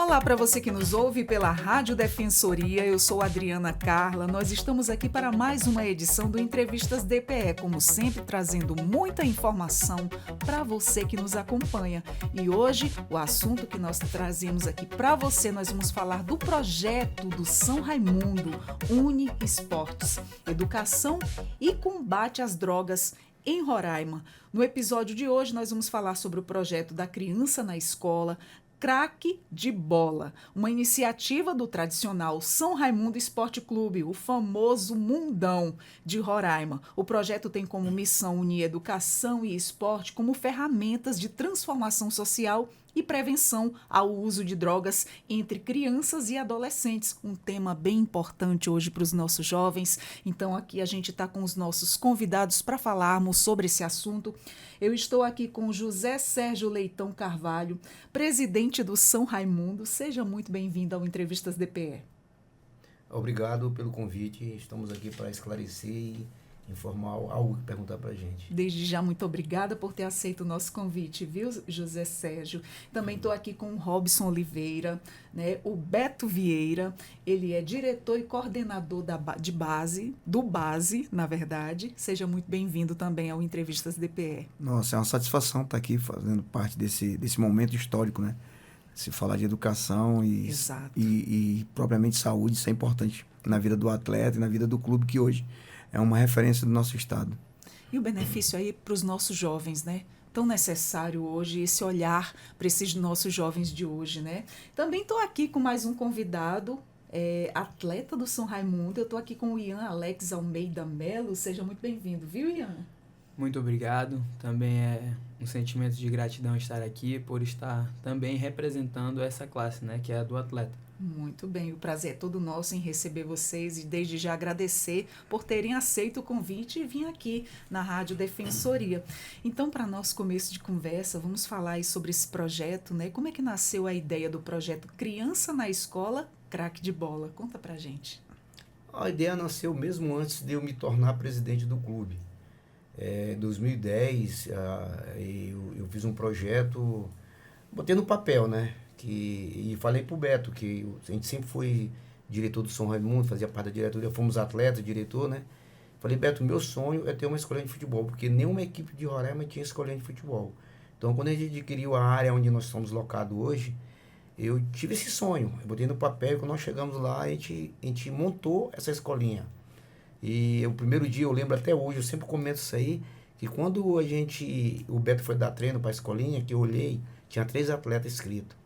Olá para você que nos ouve pela Rádio Defensoria, eu sou Adriana Carla. Nós estamos aqui para mais uma edição do Entrevistas DPE, como sempre trazendo muita informação para você que nos acompanha. E hoje, o assunto que nós trazemos aqui para você, nós vamos falar do projeto do São Raimundo, Uni Esportes, Educação e Combate às Drogas em Roraima. No episódio de hoje, nós vamos falar sobre o projeto da criança na escola, Craque de Bola, uma iniciativa do tradicional São Raimundo Esporte Clube, o famoso Mundão de Roraima. O projeto tem como missão unir educação e esporte como ferramentas de transformação social e prevenção ao uso de drogas entre crianças e adolescentes. Um tema bem importante hoje para os nossos jovens. Então, aqui a gente está com os nossos convidados para falarmos sobre esse assunto. Eu estou aqui com José Sérgio Leitão Carvalho, presidente do São Raimundo. Seja muito bem-vindo ao Entrevistas DPE. Obrigado pelo convite. Estamos aqui para esclarecer e informar algo que perguntar para a gente. Desde já, muito obrigada por ter aceito o nosso convite, viu, José Sérgio? Também estou aqui com o Robson Oliveira, né? O Beto Vieira, ele é diretor e coordenador do Base, na verdade. Seja muito bem-vindo também ao Entrevistas DPE. Nossa, é uma satisfação estar aqui fazendo parte desse momento histórico, né? Se falar de educação e propriamente saúde, isso é importante na vida do atleta e na vida do clube, que hoje é uma referência do nosso estado. E o benefício aí para os nossos jovens, né? Tão necessário hoje esse olhar para esses nossos jovens de hoje, né? Também estou aqui com mais um convidado, atleta do São Raimundo. Eu estou aqui com o Ian Alex Almeida Melo. Seja muito bem-vindo, viu, Ian? Muito obrigado. Também é um sentimento de gratidão estar aqui por estar também representando essa classe, né, que é a do atleta. Muito bem, o prazer é todo nosso em receber vocês e desde já agradecer por terem aceito o convite e vir aqui na Rádio Defensoria. Então, para nosso começo de conversa, vamos falar aí sobre esse projeto, né? Como é que nasceu a ideia do projeto Criança na Escola, Craque de Bola? Conta pra gente. A ideia nasceu mesmo antes de eu me tornar presidente do clube. Em 2010, eu fiz um projeto, botei no papel, né? E falei pro Beto, que a gente sempre foi diretor do São Raimundo, fazia parte da diretoria, fomos atletas, diretor, né? Falei, Beto, meu sonho é ter uma escolinha de futebol, porque nenhuma equipe de Roraima tinha escolinha de futebol. Então, quando a gente adquiriu a área onde nós estamos locados hoje, eu tive esse sonho. Eu botei no papel e quando nós chegamos lá, a gente montou essa escolinha. E o primeiro dia, eu lembro até hoje, eu sempre comento isso aí, que quando o Beto foi dar treino para a escolinha, que eu olhei, tinha 3 atletas inscritos.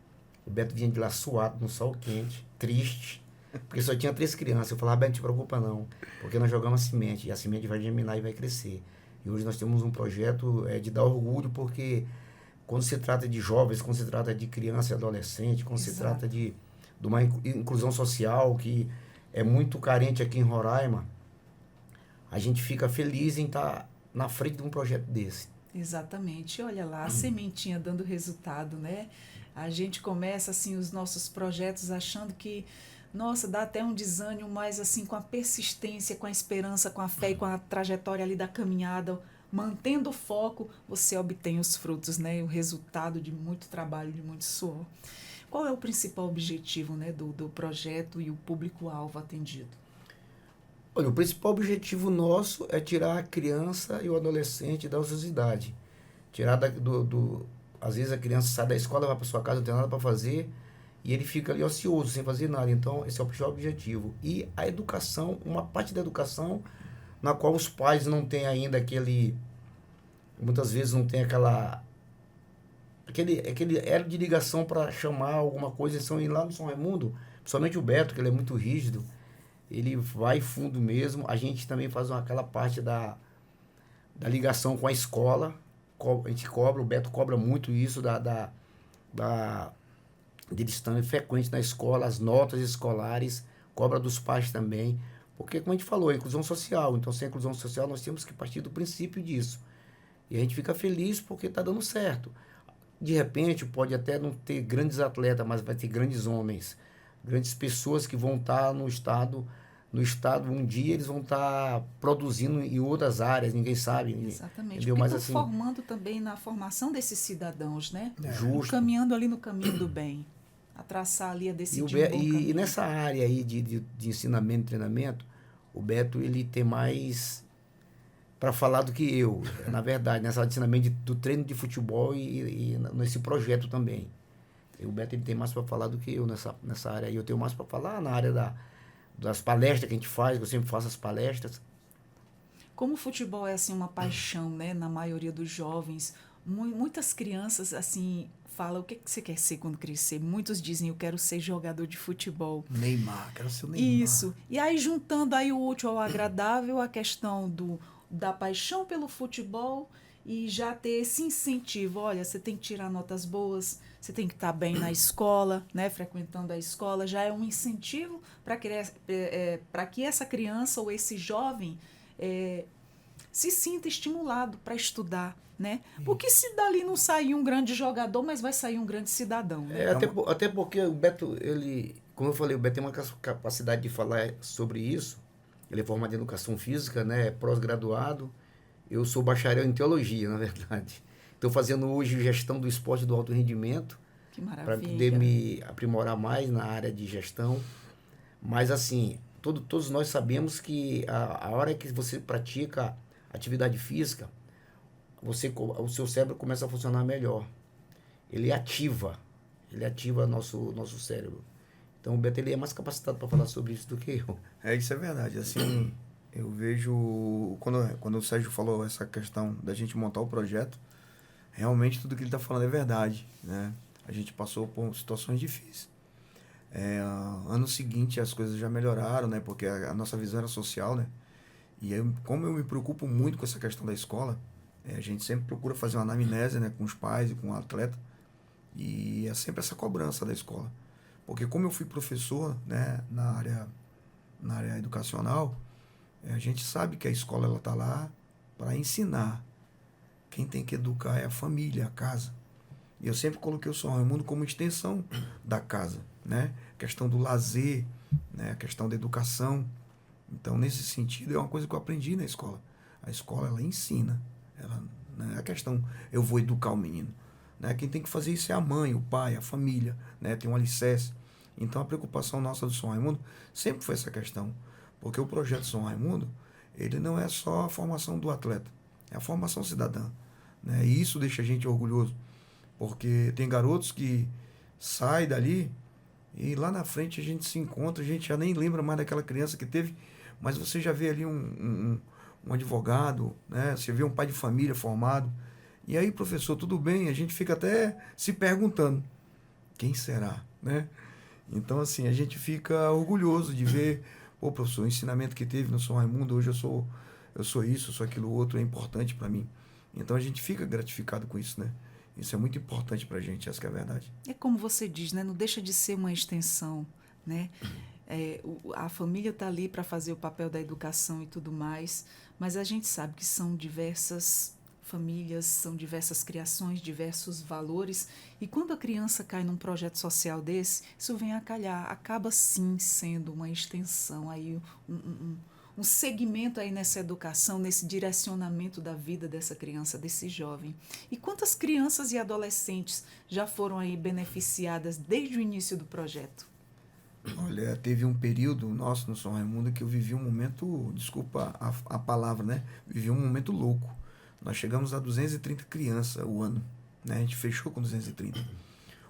O Beto vinha de lá suado, no sol quente, triste, porque só tinha 3 crianças. Eu falava, Beto, não te preocupa não, porque nós jogamos a semente, e a semente vai germinar e vai crescer. E hoje nós temos um projeto de dar orgulho, porque quando se trata de jovens, quando se trata de criança e adolescente, quando se trata de uma inclusão social que é muito carente aqui em Roraima, a gente fica feliz em estar na frente de um projeto desse. Exatamente. Olha lá, a sementinha dando resultado, né? A gente começa, assim, os nossos projetos achando que, nossa, dá até um desânimo, mas, assim, com a persistência, com a esperança, com a fé e com a trajetória ali da caminhada, mantendo o foco, você obtém os frutos, né? O resultado de muito trabalho, de muito suor. Qual é o principal objetivo, né, do projeto e o público-alvo atendido? Olha, o principal objetivo nosso é tirar a criança e o adolescente da ociosidade. Tirar às vezes a criança sai da escola, vai para sua casa, não tem nada para fazer, e ele fica ali ocioso, sem fazer nada. Então, esse é o principal objetivo. E a educação, uma parte da educação, na qual os pais não têm ainda muitas vezes não tem aquele elo de ligação para chamar alguma coisa. Eles são ir lá no São Raimundo, principalmente o Beto, que ele é muito rígido, ele vai fundo mesmo. A gente também faz aquela parte da ligação com a escola, a gente cobra, o Beto cobra muito isso deles estão frequentes na escola, as notas escolares, cobra dos pais também, porque como a gente falou, a inclusão social, então sem a inclusão social nós temos que partir do princípio disso, e a gente fica feliz porque está dando certo. De repente pode até não ter grandes atletas, mas vai ter grandes homens, grandes pessoas que vão estar no estado, um dia eles vão estar produzindo em outras áreas, ninguém sabe. Exatamente, porque mas, estão formando também na formação desses cidadãos, né? Justo. Caminhando ali no caminho do bem. a traçar ali, a decidir e nessa área aí de ensinamento e treinamento, o Beto ele tem mais para falar do que eu, na verdade, nessa área de ensinamento do treino de futebol e nesse projeto também. O Beto ele tem mais para falar do que eu nessa área aí. Eu tenho mais para falar na área das palestras que a gente faz, que eu sempre faço as palestras. Como o futebol é assim uma paixão, né, na maioria dos jovens, muitas crianças assim falam o que você quer ser quando crescer. Muitos dizem eu quero ser jogador de futebol. Neymar, quero ser o Neymar. Isso. E aí juntando aí o útil ao agradável, a questão da paixão pelo futebol e já ter esse incentivo. Olha, você tem que tirar notas boas, você tem que estar bem na escola, né, frequentando a escola, já é um incentivo para que essa criança ou esse jovem se sinta estimulado para estudar, né? Porque se dali não sair um grande jogador, mas vai sair um grande cidadão, né? Até porque o Beto, como eu falei, o Beto tem uma capacidade de falar sobre isso. Ele é formado em educação física, né? É pós-graduado. Eu sou bacharel em teologia, na verdade. Estou fazendo hoje gestão do esporte do alto rendimento. Que maravilha. Para poder me aprimorar mais na área de gestão. Mas, assim, todos nós sabemos que a hora que você pratica atividade física, o seu cérebro começa a funcionar melhor. Ele ativa nosso cérebro. Então o Beto ele é mais capacitado para falar sobre isso do que eu. Isso é verdade. Assim, eu vejo, quando o Sérgio falou essa questão da gente montar o projeto, realmente tudo que ele está falando é verdade, né? A gente passou por situações difíceis. Ano seguinte as coisas já melhoraram, né? Porque a nossa visão era social, né? E como eu me preocupo muito com essa questão da escola, a gente sempre procura fazer uma anamnese, né, com os pais e com o atleta, e é sempre essa cobrança da escola. Porque como eu fui professor, né, na área educacional, a gente sabe que a escola ela está lá para ensinar. Quem tem que educar é a família, a casa. E eu sempre coloquei o São Raimundo como extensão da casa, né? A questão do lazer, né, a questão da educação. Então, nesse sentido, é uma coisa que eu aprendi na escola. A escola, ela ensina. Não é a questão, eu vou educar o menino. Né? Quem tem que fazer isso é a mãe, o pai, a família. Né? Tem um alicerce. Então, a preocupação nossa do São Raimundo sempre foi essa questão. Porque o projeto São Raimundo, ele não é só a formação do atleta. É a formação cidadã. Né? E isso deixa a gente orgulhoso. Porque tem garotos que saem dali e lá na frente a gente se encontra, a gente já nem lembra mais daquela criança que teve, mas você já vê ali um advogado, né? Você vê um pai de família formado. E aí, professor, tudo bem? A gente fica até se perguntando, quem será? Né? Então, assim, a gente fica orgulhoso de ver, pô, professor, o ensinamento que teve no São Raimundo, hoje eu sou isso, eu sou aquilo outro, é importante para mim. Então, a gente fica gratificado com isso, né? Isso é muito importante para a gente, essa que é a verdade. É como você diz, né? Não deixa de ser uma extensão, né? A família está ali para fazer o papel da educação e tudo mais, mas a gente sabe que são diversas famílias, são diversas criações, diversos valores, e quando a criança cai num projeto social desse, isso vem a calhar, acaba sim sendo uma extensão, aí um segmento aí nessa educação, nesse direcionamento da vida dessa criança, desse jovem. E quantas crianças e adolescentes já foram aí beneficiadas desde o início do projeto? Olha, teve um período nosso no São Raimundo que eu vivi um momento, desculpa a palavra, né? Vivi um momento louco. Nós chegamos a 230 crianças o ano, né? A gente fechou com 230.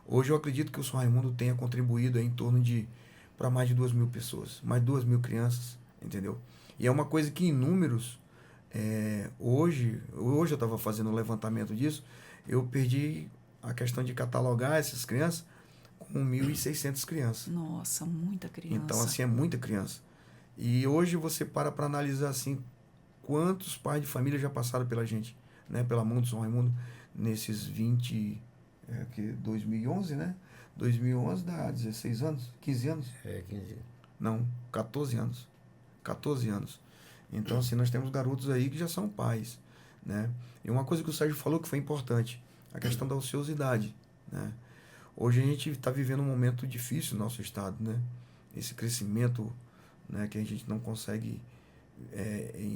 Hoje eu acredito que o São Raimundo tenha contribuído em torno de para mais de 2.000 pessoas, mais 2.000 crianças, entendeu? E é uma coisa que em números, hoje eu estava fazendo um levantamento disso, eu perdi a questão de catalogar essas crianças com 1.600 crianças. Nossa, muita criança. Então, assim, é muita criança. E hoje você para analisar, assim, quantos pais de família já passaram pela gente, né? Pela mão do São Raimundo, nesses 2011, né? 2011 dá 16 anos, 15 anos? 15. Não, 14 anos. 14 anos. Então, assim, nós temos garotos aí que já são pais, né? E uma coisa que o Sérgio falou que foi importante, a questão da ociosidade, né? Hoje a gente está vivendo um momento difícil no nosso estado, né? Esse crescimento, né, que a gente não consegue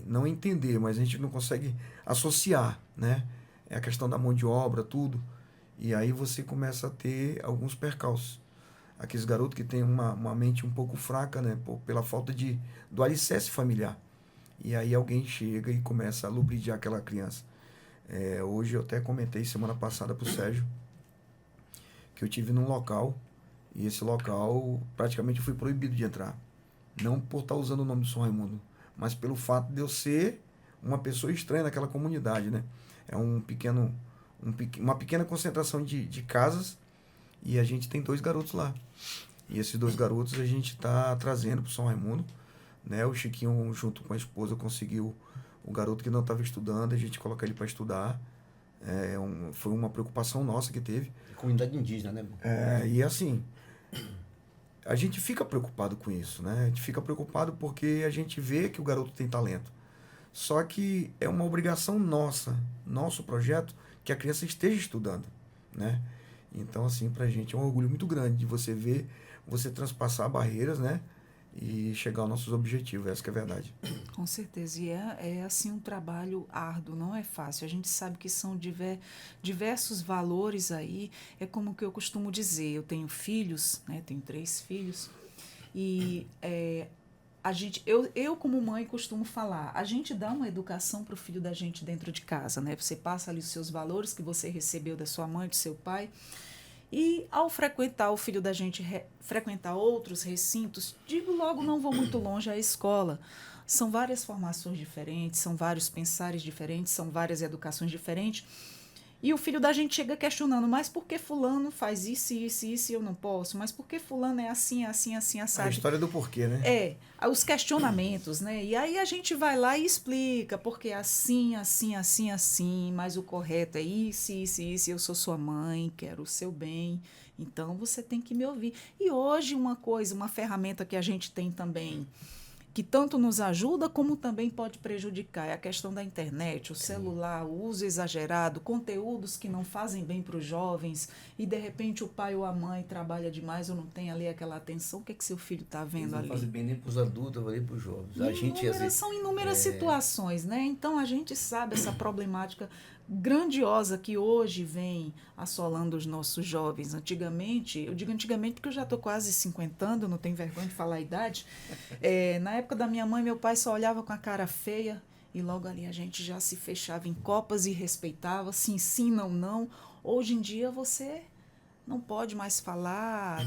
não entender, mas a gente não consegue associar, né? É a questão da mão de obra, tudo. E aí você começa a ter alguns percalços. aqueles garotos que têm uma mente um pouco fraca, né? Pela falta do alicerce familiar. E aí alguém chega e começa a lubrificar aquela criança. Hoje eu até comentei semana passada para o Sérgio que eu tive num local e esse local praticamente eu fui proibido de entrar. Não por estar usando o nome do São Raimundo, mas pelo fato de eu ser uma pessoa estranha naquela comunidade, né? É uma pequena concentração de casas e a gente tem 2 garotos lá. E esses 2 garotos a gente está trazendo para o São Raimundo, né? O Chiquinho, junto com a esposa, conseguiu o garoto que não estava estudando, a gente coloca ele para estudar. Foi uma preocupação nossa que teve. Comunidade indígena, né? E assim, a gente fica preocupado com isso, né? A gente fica preocupado porque a gente vê que o garoto tem talento. Só que é uma obrigação nosso projeto, que a criança esteja estudando, né? Então, assim, pra gente é um orgulho muito grande de você ver, você transpassar barreiras, né? E chegar aos nossos objetivos, essa que é a verdade. Com certeza, e assim um trabalho árduo, não é fácil. A gente sabe que são diversos valores aí, é como que eu costumo dizer, eu tenho filhos, né? Tenho 3 filhos, e eu como mãe costumo falar, a gente dá uma educação para o filho da gente dentro de casa, né? Você passa ali os seus valores que você recebeu da sua mãe, do seu pai, e ao frequentar o filho da gente, frequentar outros recintos, digo logo, não vou muito longe à escola. São várias formações diferentes, são vários pensares diferentes, são várias educações diferentes. E o filho da gente chega questionando, mas por que fulano faz isso, isso, isso e eu não posso? Mas por que fulano é assim, assim, assim, assado? A história do porquê, né? Os questionamentos, né? E aí a gente vai lá e explica, porque é assim, assim, assim, assim, mas o correto é isso, isso, isso, eu sou sua mãe, quero o seu bem, então você tem que me ouvir. E hoje uma ferramenta que a gente tem também, que tanto nos ajuda como também pode prejudicar. É a questão da internet, o celular, o uso exagerado, conteúdos que não fazem bem para os jovens e, de repente, o pai ou a mãe trabalha demais ou não tem ali aquela atenção. O que é que seu filho está vendo ali? Não fazem bem nem para os adultos, nem para os jovens. São inúmeras situações, né? Então, a gente sabe essa problemática grandiosa que hoje vem assolando os nossos jovens. Antigamente, eu digo antigamente porque eu já estou quase 50, não tenho vergonha de falar a idade. Na época da minha mãe, meu pai só olhava com a cara feia e logo ali a gente já se fechava em copas e respeitava, sim, sim, não, não. Hoje em dia você não pode mais falar.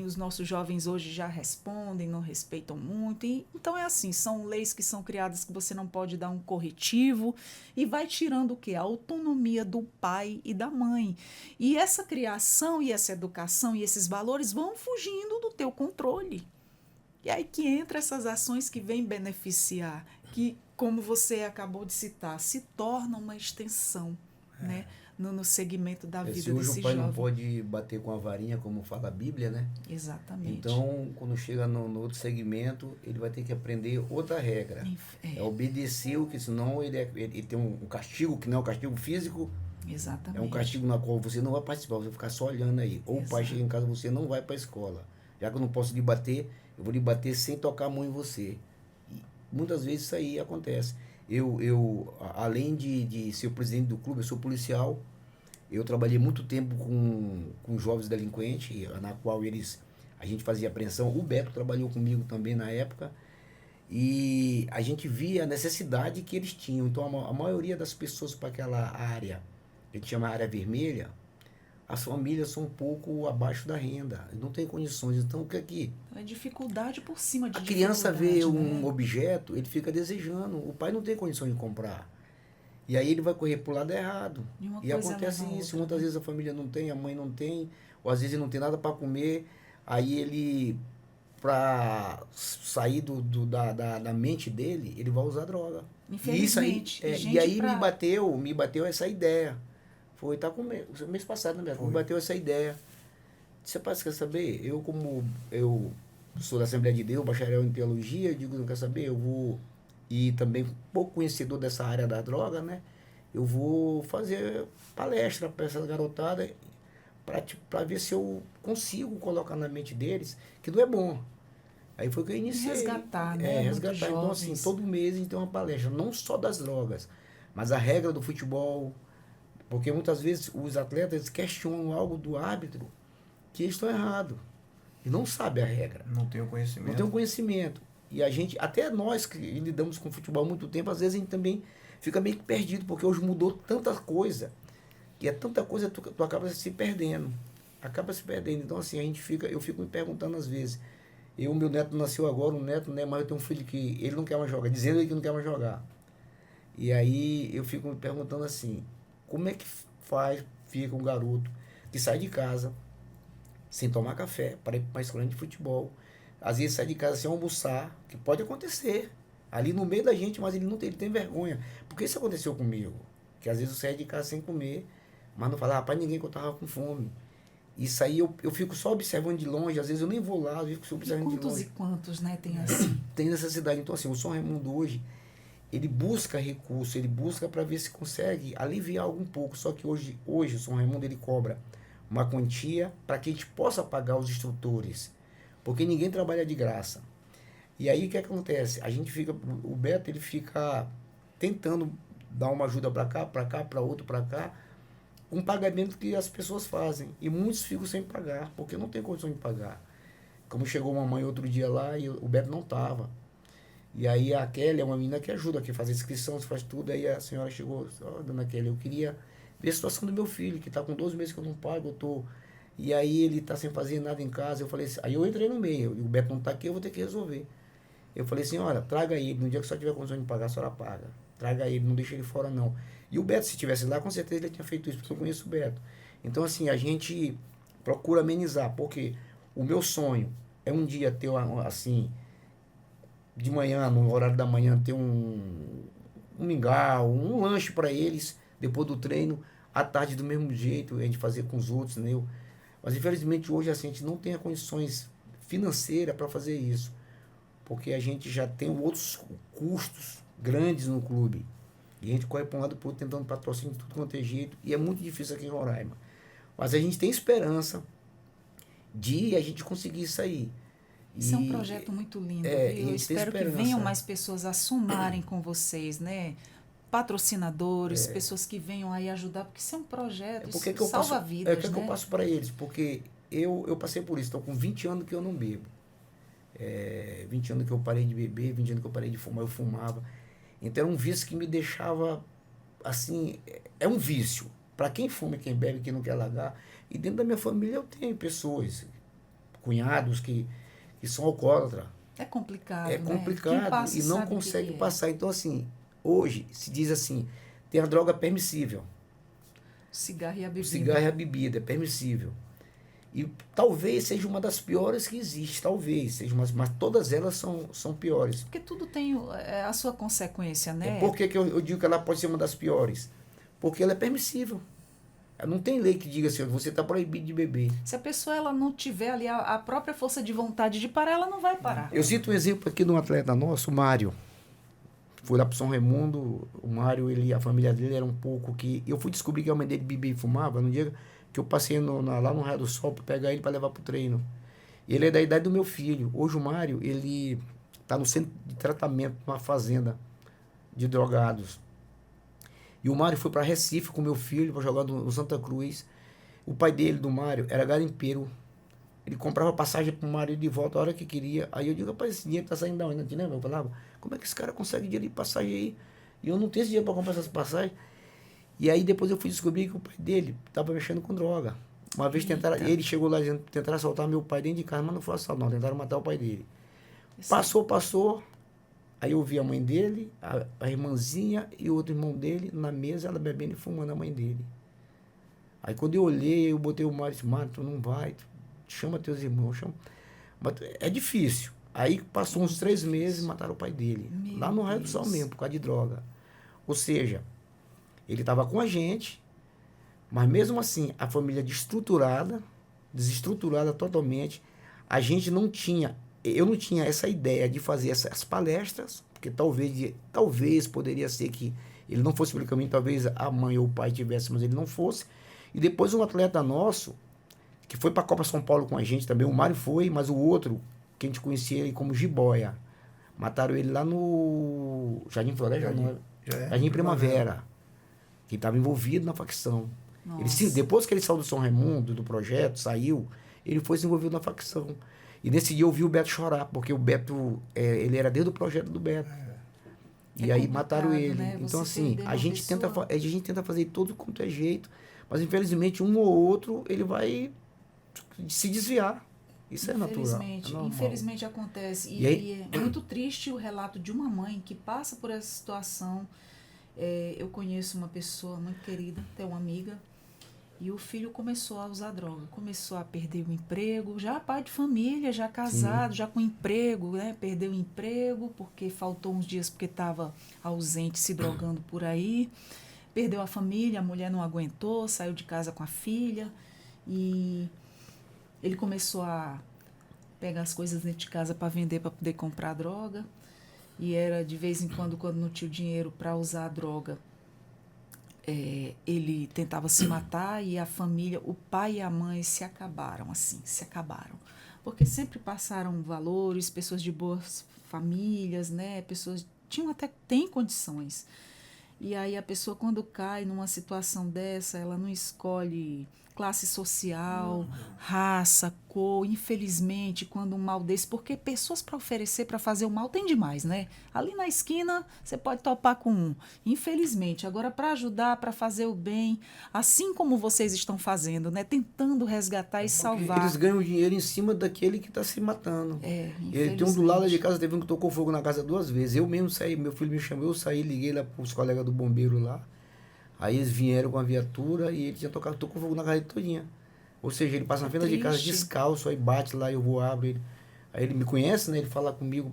Os nossos jovens hoje já respondem, não respeitam muito. Então é assim, são leis que são criadas que você não pode dar um corretivo e vai tirando o quê? A autonomia do pai e da mãe. E essa criação e essa educação e esses valores vão fugindo do teu controle. E aí que entra essas ações que vêm beneficiar, que, como você acabou de citar, se torna uma extensão, né? No segmento da vida desse jovem. Se hoje o pai não pode bater com a varinha, como fala a Bíblia, né? Exatamente. Então, quando chega no outro segmento, ele vai ter que aprender outra regra. É obedecer, porque senão ele tem um castigo, que não é um castigo físico. Exatamente. É um castigo na qual você não vai participar, você vai ficar só olhando aí. Ou o pai chega em casa, você não vai para a escola. Já que eu não posso lhe bater, eu vou lhe bater sem tocar a mão em você. E muitas vezes isso aí acontece. Eu além de ser o presidente do clube, eu sou policial. Eu trabalhei muito tempo com jovens delinquentes, na qual a gente fazia apreensão. O Beto trabalhou comigo também na época. E a gente via a necessidade que eles tinham. Então, a maioria das pessoas para aquela área, a gente chama área vermelha, as famílias são um pouco abaixo da renda. Não tem condições. Então, o que é que... É dificuldade por cima de a criança vê um objeto, ele fica desejando. O pai não tem condição de comprar. E aí ele vai correr para o lado errado. E acontece isso. Muitas vezes a família não tem, a mãe não tem, ou às vezes ele não tem nada para comer. Aí ele, para sair da mente dele, ele vai usar droga. Infelizmente. E aí me bateu essa ideia. Foi, tá com mês passado, né? Me bateu essa ideia. Você quer saber? Eu sou da Assembleia de Deus, bacharel em teologia, eu digo, não quer saber? Eu vou... E também pouco conhecedor dessa área da droga, né? Eu vou fazer palestra para essa garotada para ver se eu consigo colocar na mente deles que não é bom. Aí foi que eu iniciei. Resgatar, né? Resgatar. Então, assim, todo mês a gente tem uma palestra, não só das drogas, mas a regra do futebol. Porque muitas vezes os atletas questionam algo do árbitro que eles estão errados. e não sabe a regra. Não tem o conhecimento. Não tem o conhecimento. E a gente, até nós que lidamos com futebol há muito tempo, às vezes a gente também fica meio que perdido, porque hoje mudou tanta coisa, que é tanta coisa que tu acaba se perdendo. Acaba se perdendo. Então, assim, eu fico me perguntando às vezes. Meu neto nasceu agora, um neto, né? Mas eu tenho um filho que ele não quer mais jogar, dizendo que não quer mais jogar. E aí eu fico me perguntando assim, como é que fica um garoto que sai de casa sem tomar café para ir para uma escola de futebol, às vezes sai de casa sem almoçar, que pode acontecer, ali no meio da gente, mas ele tem vergonha. Porque isso aconteceu comigo, que às vezes eu saio de casa sem comer, mas não falava para ninguém que eu estava com fome. Isso aí eu fico só observando de longe, às vezes eu nem vou lá, eu fico só observando de longe. E quantos, né, tem assim? Tem necessidade. Então, assim, o São Raimundo hoje, ele busca recurso, ele busca para ver se consegue aliviar algum pouco. Só que hoje o São Raimundo, ele cobra uma quantia para que a gente possa pagar os instrutores. Porque ninguém trabalha de graça. E aí, o que acontece? O Beto, ele fica tentando dar uma ajuda para cá, para outro, para cá, um pagamento que as pessoas fazem. E muitos ficam sem pagar, porque não tem condição de pagar. Como chegou uma mãe outro dia lá e o Beto não estava. E aí a Kelly é uma menina que ajuda aqui, faz inscrição, faz tudo. Aí a senhora chegou, dona Kelly, eu queria ver a situação do meu filho, que está com 12 meses que eu não pago, E aí ele está sem fazer nada em casa. Eu falei assim, aí eu entrei no meio, e o Beto não está aqui, eu vou ter que resolver. Eu falei, senhora, traga ele, no dia que a senhora tiver condição de pagar, a senhora paga. Traga ele, não deixa ele fora não. E o Beto, se estivesse lá, com certeza ele tinha feito isso, porque eu conheço o Beto. Então, assim, a gente procura amenizar, porque o meu sonho é um dia ter, assim, de manhã, no horário da manhã, ter um mingau, um lanche para eles, depois do treino, à tarde do mesmo jeito, a gente fazer com os outros, né? Mas, infelizmente, hoje, assim, a gente não tem as condições financeiras para fazer isso, porque a gente já tem outros custos grandes no clube. E a gente corre para um lado para o outro tentando patrocínio de tudo quanto é jeito. E é muito difícil aqui em Roraima. Mas a gente tem esperança de a gente conseguir isso aí. Isso é um projeto muito lindo. Eu espero que venham mais pessoas a somarem com vocês, né? Patrocinadores, pessoas que venham aí ajudar, porque isso é um projeto, isso salva vidas. O que eu passo para eles? Porque eu passei por isso. Estou com 20 anos que eu não bebo. 20 anos que eu parei de beber, 20 anos que eu parei de fumar, eu fumava. Então era um vício que me deixava, assim, é um vício. Para quem fuma, quem bebe, quem não quer largar. E dentro da minha família eu tenho pessoas, cunhados que são alcoólatras. É complicado, É complicado, e não consegue passar. Então, assim, hoje se diz assim, tem a droga permissível. O cigarro e a bebida. O cigarro e a bebida é permissível. E talvez seja uma das piores que existe, talvez, mas todas elas são piores. Porque tudo tem a sua consequência, né? Por que eu digo que ela pode ser uma das piores? Porque ela é permissível. Não tem lei que diga assim, você está proibido de beber. Se a pessoa ela não tiver ali a própria força de vontade de parar, ela não vai parar. Eu cito um exemplo aqui de um atleta nosso, o Mário. Foi lá para São Raimundo, o Mário, a família dele era um pouco que... Eu fui descobrir que a mãe dele bebia e fumava no dia que eu passei lá no Raio do Sol para pegar ele para levar para o treino. Ele é da idade do meu filho. Hoje o Mário, ele está no centro de tratamento, numa fazenda de drogados. E o Mário foi para Recife com meu filho para jogar no Santa Cruz. O pai dele, do Mário, era garimpeiro. Ele comprava passagem para o Mário de volta a hora que queria. Aí eu digo, rapaz, esse dinheiro está saindo da onde? Não te lembra? Eu falava, como é que esse cara consegue dinheiro de passagem aí? E eu não tenho esse dinheiro para comprar essas passagens. E aí depois eu fui descobrir que o pai dele estava mexendo com droga. Uma vez ele chegou lá dizendo, tentaram assaltar meu pai dentro de casa, mas não foi assalto não, tentaram matar o pai dele. Passou. Aí eu vi a mãe dele, a irmãzinha e o outro irmão dele na mesa, ela bebendo e fumando a mãe dele. Aí quando eu olhei, eu botei o Mário e disse, Mário, tu não vai, chama teus irmãos, chama. Mas é difícil. Aí passou uns 3 meses e mataram o pai dele. Lá no Raio do Sol mesmo, por causa de droga. Ou seja, ele estava com a gente, mas mesmo assim, a família desestruturada totalmente, a gente não tinha, eu não tinha essa ideia de fazer essas palestras, porque talvez poderia ser que ele não fosse pelo caminho, talvez a mãe ou o pai tivesse, mas ele não fosse. E depois um atleta nosso, que foi para a Copa São Paulo com a gente também, o Mário foi, mas o outro, que a gente conhecia ele como Jiboia, mataram ele lá no Jardim Floresta, Jardim Primavera, que estava envolvido na facção. Depois que ele saiu do São Raimundo, do projeto, ele foi se envolvido na facção. E nesse dia eu vi o Beto chorar, porque o Beto, ele era dentro do projeto do Beto. E aí mataram ele. Né? Então, assim, a gente tenta fazer tudo quanto é jeito, mas infelizmente um ou outro ele vai se desviar. Isso é natural. Infelizmente acontece. E é muito triste o relato de uma mãe que passa por essa situação. Eu conheço uma pessoa muito querida, até uma amiga, e o filho começou a usar droga, começou a perder o emprego, já pai de família, já casado, já com emprego, né? Perdeu o emprego porque faltou uns dias porque estava ausente, se drogando por aí, perdeu a família, a mulher não aguentou, saiu de casa com a filha, e ele começou a pegar as coisas dentro de casa para vender, para poder comprar droga, e era de vez em quando não tinha dinheiro para usar a droga, ele tentava se matar, e a família, o pai e a mãe se acabaram, porque sempre passaram valores, pessoas de boas famílias, né, pessoas têm condições, e aí a pessoa quando cai numa situação dessa, ela não escolhe classe social, raça, cor, infelizmente, quando um mal desse, porque pessoas para oferecer, para fazer o mal, tem demais, né? Ali na esquina, você pode topar com um, infelizmente. Agora, para ajudar, para fazer o bem, assim como vocês estão fazendo, né? Tentando resgatar e salvar. Eles ganham dinheiro em cima daquele que está se matando. Tem um do lado de casa, teve um que tocou fogo na casa 2 vezes. Eu mesmo saí, meu filho me chamou, eu saí, liguei lá para os colegas do bombeiro lá. Aí eles vieram com a viatura e ele tinha tocou fogo na casa todinha. Ou seja, ele passa na frente de casa descalço, aí bate lá, eu vou, abro ele. Aí ele me conhece, né? Ele fala comigo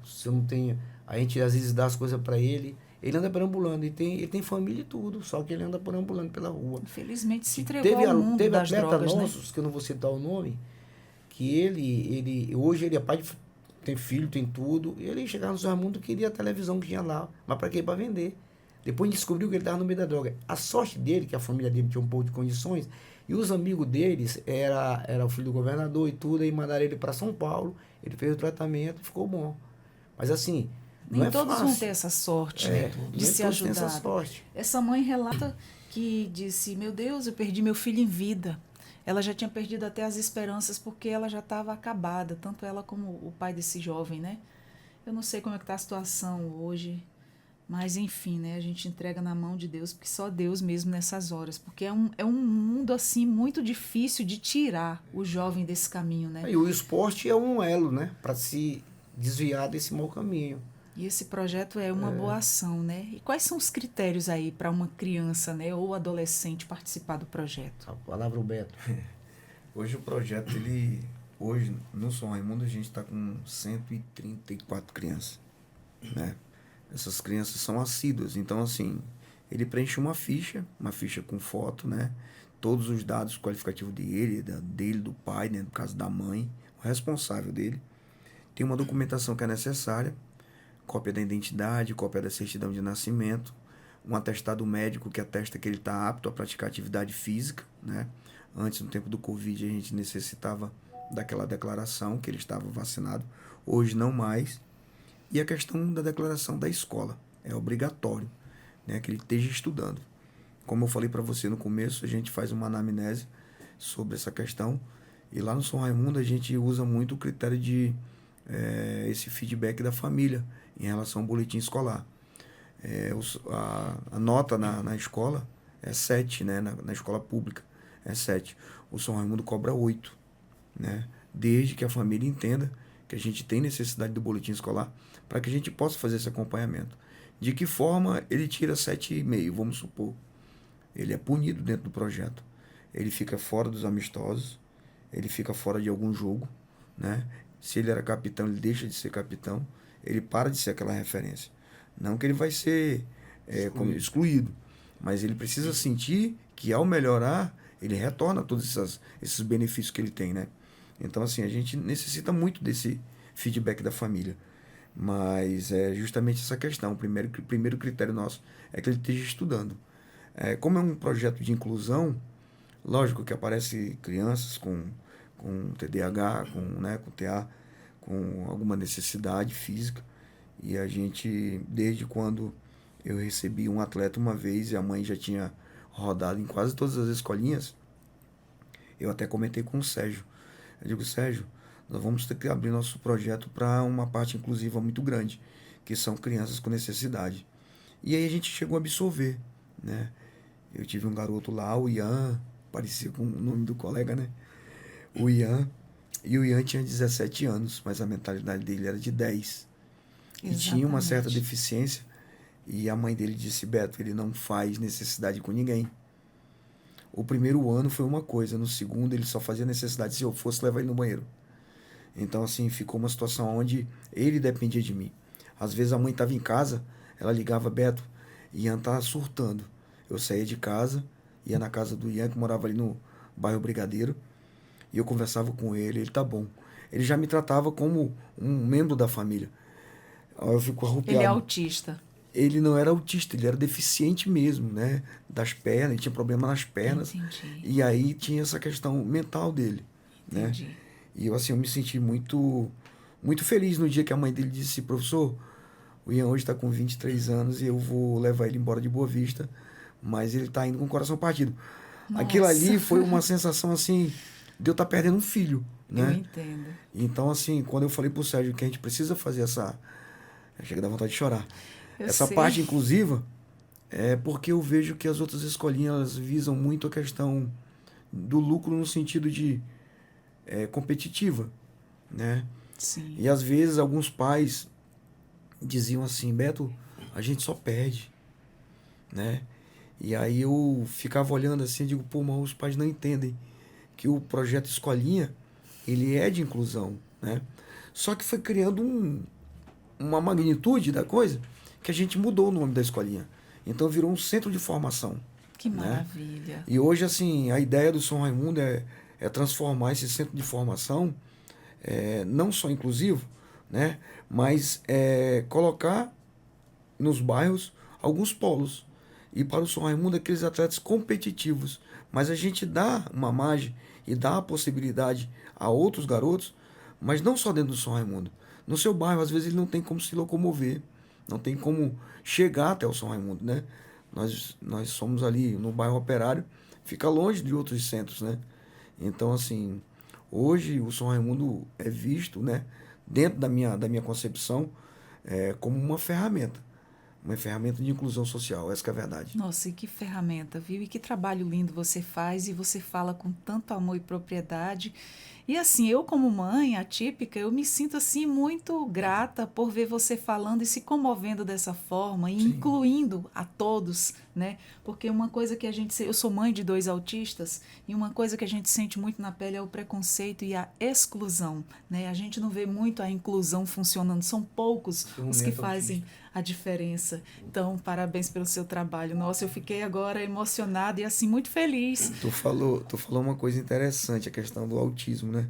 se eu não tenho... A gente às vezes dá as coisas para ele. Ele anda perambulando, ele tem família e tudo, só que ele anda perambulando pela rua. Infelizmente se entregou ao mundo das drogas, nossos, né? Que eu não vou citar o nome, que ele hoje ele é pai, tem filho, tem tudo. E ele chegava no São Raimundo, queria a televisão que tinha lá. Mas para quê? Para vender. Depois descobriu que ele estava no meio da droga. A sorte dele, que a família dele tinha um pouco de condições, e os amigos deles, era o filho do governador e tudo, aí mandaram ele para São Paulo, ele fez o tratamento e ficou bom. Mas assim, nem todos vão ter essa sorte, né, de ser ajudado. Essa mãe relata que disse, meu Deus, eu perdi meu filho em vida. Ela já tinha perdido até as esperanças porque ela já estava acabada, tanto ela como o pai desse jovem, né? Eu não sei como é que está a situação hoje, mas, enfim, né, a gente entrega na mão de Deus, porque só Deus mesmo nessas horas. Porque é um mundo, assim, muito difícil de tirar o jovem desse caminho, né? E o esporte é um elo, né, para se desviar desse mau caminho. E esse projeto é uma boa ação, né? E quais são os critérios aí para uma criança, né, ou adolescente participar do projeto? A palavra o Beto. Hoje o projeto, hoje, no São Raimundo, a gente está com 134 crianças, né? Essas crianças são assíduas, então assim, ele preenche uma ficha com foto, né? Todos os dados qualificativos dele, do pai, né? No caso da mãe, o responsável dele. Tem uma documentação que é necessária, cópia da identidade, cópia da certidão de nascimento, um atestado médico que atesta que ele está apto a praticar atividade física, né? Antes, no tempo do Covid, a gente necessitava daquela declaração que ele estava vacinado, hoje não mais. E a questão da declaração da escola. É obrigatório, né, que ele esteja estudando. Como eu falei para você no começo, a gente faz uma anamnese sobre essa questão. E lá no São Raimundo a gente usa muito o critério de esse feedback da família em relação ao boletim escolar. A nota na escola é 7, né, na escola pública é 7. O São Raimundo cobra 8, né, desde que a família entenda que a gente tem necessidade do boletim escolar para que a gente possa fazer esse acompanhamento. De que forma ele tira 7,5, vamos supor. Ele é punido dentro do projeto. Ele fica fora dos amistosos, ele fica fora de algum jogo, né? Se ele era capitão, ele deixa de ser capitão, ele para de ser aquela referência. Não que ele vai ser excluído, mas ele precisa sentir que ao melhorar, ele retorna todos esses benefícios que ele tem, né? Então, assim, a gente necessita muito desse feedback da família. Mas é justamente essa questão. O primeiro critério nosso é que ele esteja estudando. Como é um projeto de inclusão, lógico que aparece crianças com TDAH, com TA, com alguma necessidade física. E a gente, desde quando eu recebi um atleta uma vez e a mãe já tinha rodado em quase todas as escolinhas, eu até comentei com o Sérgio. Eu digo, Sérgio, nós vamos ter que abrir nosso projeto para uma parte inclusiva muito grande, que são crianças com necessidade. E aí a gente chegou a absorver, né? Eu tive um garoto lá, o Ian, parecia com o nome do colega, né? O Ian. E o Ian tinha 17 anos, mas a mentalidade dele era de 10. E tinha uma certa deficiência. E a mãe dele disse, Beto, ele não faz necessidade com ninguém. O primeiro ano foi uma coisa, no segundo ele só fazia necessidade se eu fosse levar ele no banheiro. Então, assim, ficou uma situação onde ele dependia de mim. Às vezes a mãe estava em casa, ela ligava, Beto, Ian tá surtando. Eu saía de casa, ia na casa do Ian, que morava ali no bairro Brigadeiro, e eu conversava com ele tá bom. Ele já me tratava como um membro da família. Eu fico arrupiado. Ele é autista. Ele não era autista, ele era deficiente mesmo, né? Das pernas, ele tinha problema nas pernas. Entendi. E aí tinha essa questão mental dele, Entendi. né? E eu, assim, eu me senti muito, muito feliz no dia que a mãe dele disse, professor, o Ian hoje está com 23 anos e eu vou levar ele embora de Boa Vista, mas ele está indo com o coração partido. Nossa. Aquilo ali foi uma sensação, assim, de eu estar perdendo um filho, né? Eu entendo. Então, assim, quando eu falei pro Sérgio que a gente precisa fazer essa... Chega a dar vontade de chorar. Essa parte inclusiva é porque eu vejo que as outras escolinhas elas visam muito a questão do lucro no sentido de competitiva, né? Sim. E às vezes alguns pais diziam assim, Beto, a gente só perde, né? E aí eu ficava olhando assim e digo, pô, mas os pais não entendem que o projeto Escolinha, ele é de inclusão, né? Só que foi criando uma magnitude da coisa que a gente mudou o nome da escolinha. Então virou um centro de formação. Que né? maravilha. E hoje, assim, a ideia do São Raimundo é transformar esse centro de formação não só inclusivo, né? Mas colocar nos bairros alguns polos. E para o São Raimundo, aqueles atletas competitivos. Mas a gente dá uma margem e dá a possibilidade a outros garotos, mas não só dentro do São Raimundo. No seu bairro, às vezes, ele não tem como se locomover, não tem como chegar até o São Raimundo, né? Nós somos ali no bairro Operário, fica longe de outros centros, né? Então, assim, hoje o São Raimundo é visto, né, dentro da minha concepção, como uma ferramenta de inclusão social, essa que é a verdade. Nossa, e que ferramenta, viu? E que trabalho lindo você faz e você fala com tanto amor e propriedade. E assim, eu como mãe atípica, eu me sinto assim muito grata por ver você falando e se comovendo dessa forma e Sim. incluindo a todos, né? Porque uma coisa que eu sou mãe de 2 autistas e uma coisa que a gente sente muito na pele é o preconceito e a exclusão, né? A gente não vê muito a inclusão funcionando, são poucos os que fazem a diferença. Então, parabéns pelo seu trabalho. Nossa, eu fiquei agora emocionada e assim muito feliz. Tu falou uma coisa interessante, a questão do autismo, né?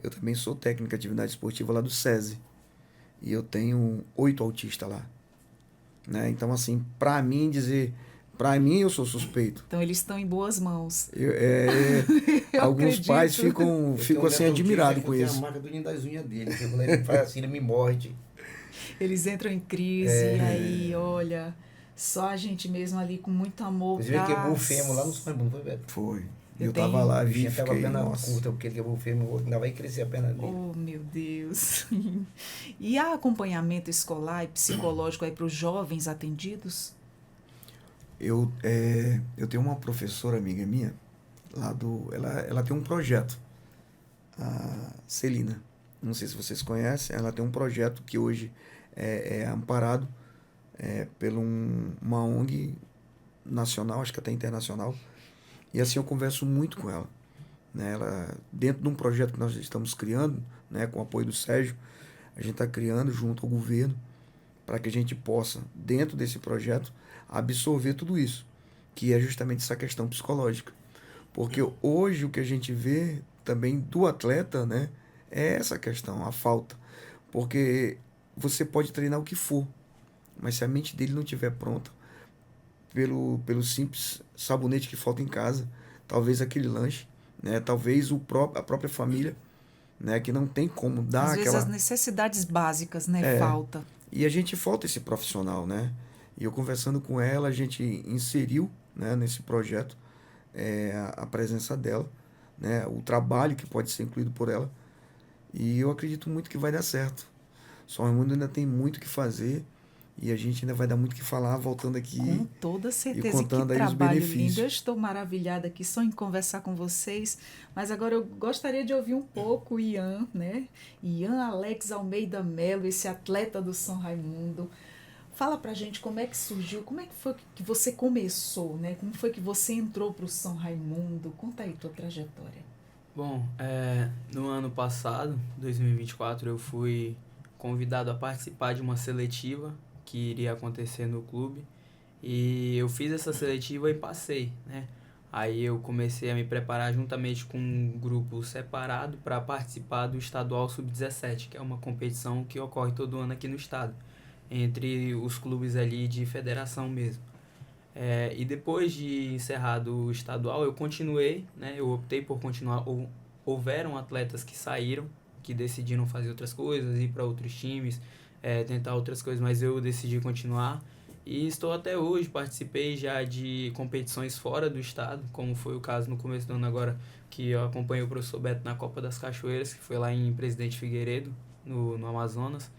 Eu também sou técnico de atividade esportiva lá do SESI. E eu tenho 8 autistas lá. Né? Então, assim, para mim eu sou suspeito. Então, eles estão em boas mãos. Alguns acredito. pais ficam assim, admirados com isso. Tem a marca do ninho das unhas dele. Quando ele faz assim, ele me morde. Eles entram em crise, e aí, olha, só a gente mesmo ali com muito amor. Você quebrou o fêmur lá no São Raimundo, foi, Beto? Foi. Eu tava lá, vi, fiquei... tava a perna nossa. curta, porque ele quebrou o fêmur, ainda vai crescer a perna dele. Oh, meu Deus. E há acompanhamento escolar e psicológico aí para os jovens atendidos? Eu tenho uma professora amiga minha, ela tem um projeto, a Celina. Não sei se vocês conhecem, ela tem um projeto que hoje é amparado por uma ONG nacional, acho que até internacional. E assim eu converso muito com ela. Né? Ela, dentro de um projeto que nós estamos criando, né, com o apoio do Sérgio, a gente está criando junto ao governo para que a gente possa, dentro desse projeto, absorver tudo isso, que é justamente essa questão psicológica. Porque hoje o que a gente vê também do atleta, né, é essa questão, a falta. Porque você pode treinar o que for, mas se a mente dele não estiver pronta, pelo simples sabonete que falta em casa, talvez aquele lanche, né, talvez a própria família, né, que não tem como dar Às aquela... vezes as necessidades básicas, né, falta. E a gente falta esse profissional, né? E eu conversando com ela, a gente inseriu, né, nesse projeto a presença dela, né, o trabalho que pode ser incluído por ela. E eu acredito muito que vai dar certo. São Raimundo ainda tem muito o que fazer e a gente ainda vai dar muito o que falar voltando aqui. Com toda certeza. E contando que aí os trabalho benefícios. lindo. Eu estou maravilhada aqui só em conversar com vocês, mas agora eu gostaria de ouvir um pouco o Ian, né? Ian Alex Almeida Melo, esse atleta do São Raimundo. Fala pra gente como é que surgiu, como é que foi que você começou, né? Como foi que você entrou pro São Raimundo? Conta aí tua trajetória. Bom, no ano passado, 2024, eu fui convidado a participar de uma seletiva que iria acontecer no clube. E eu fiz essa seletiva e passei, né? Aí eu comecei a me preparar juntamente com um grupo separado para participar do Estadual Sub-17, que é uma competição que ocorre todo ano aqui no estado, entre os clubes ali de federação mesmo. E depois de encerrado o estadual, eu continuei, né? Eu optei por continuar. Houveram atletas que saíram, que decidiram fazer outras coisas, ir para outros times, tentar outras coisas, mas eu decidi continuar. E estou até hoje, participei já de competições fora do estado, como foi o caso no começo do ano agora, que eu acompanhei o professor Beto na Copa das Cachoeiras, que foi lá em Presidente Figueiredo, no Amazonas.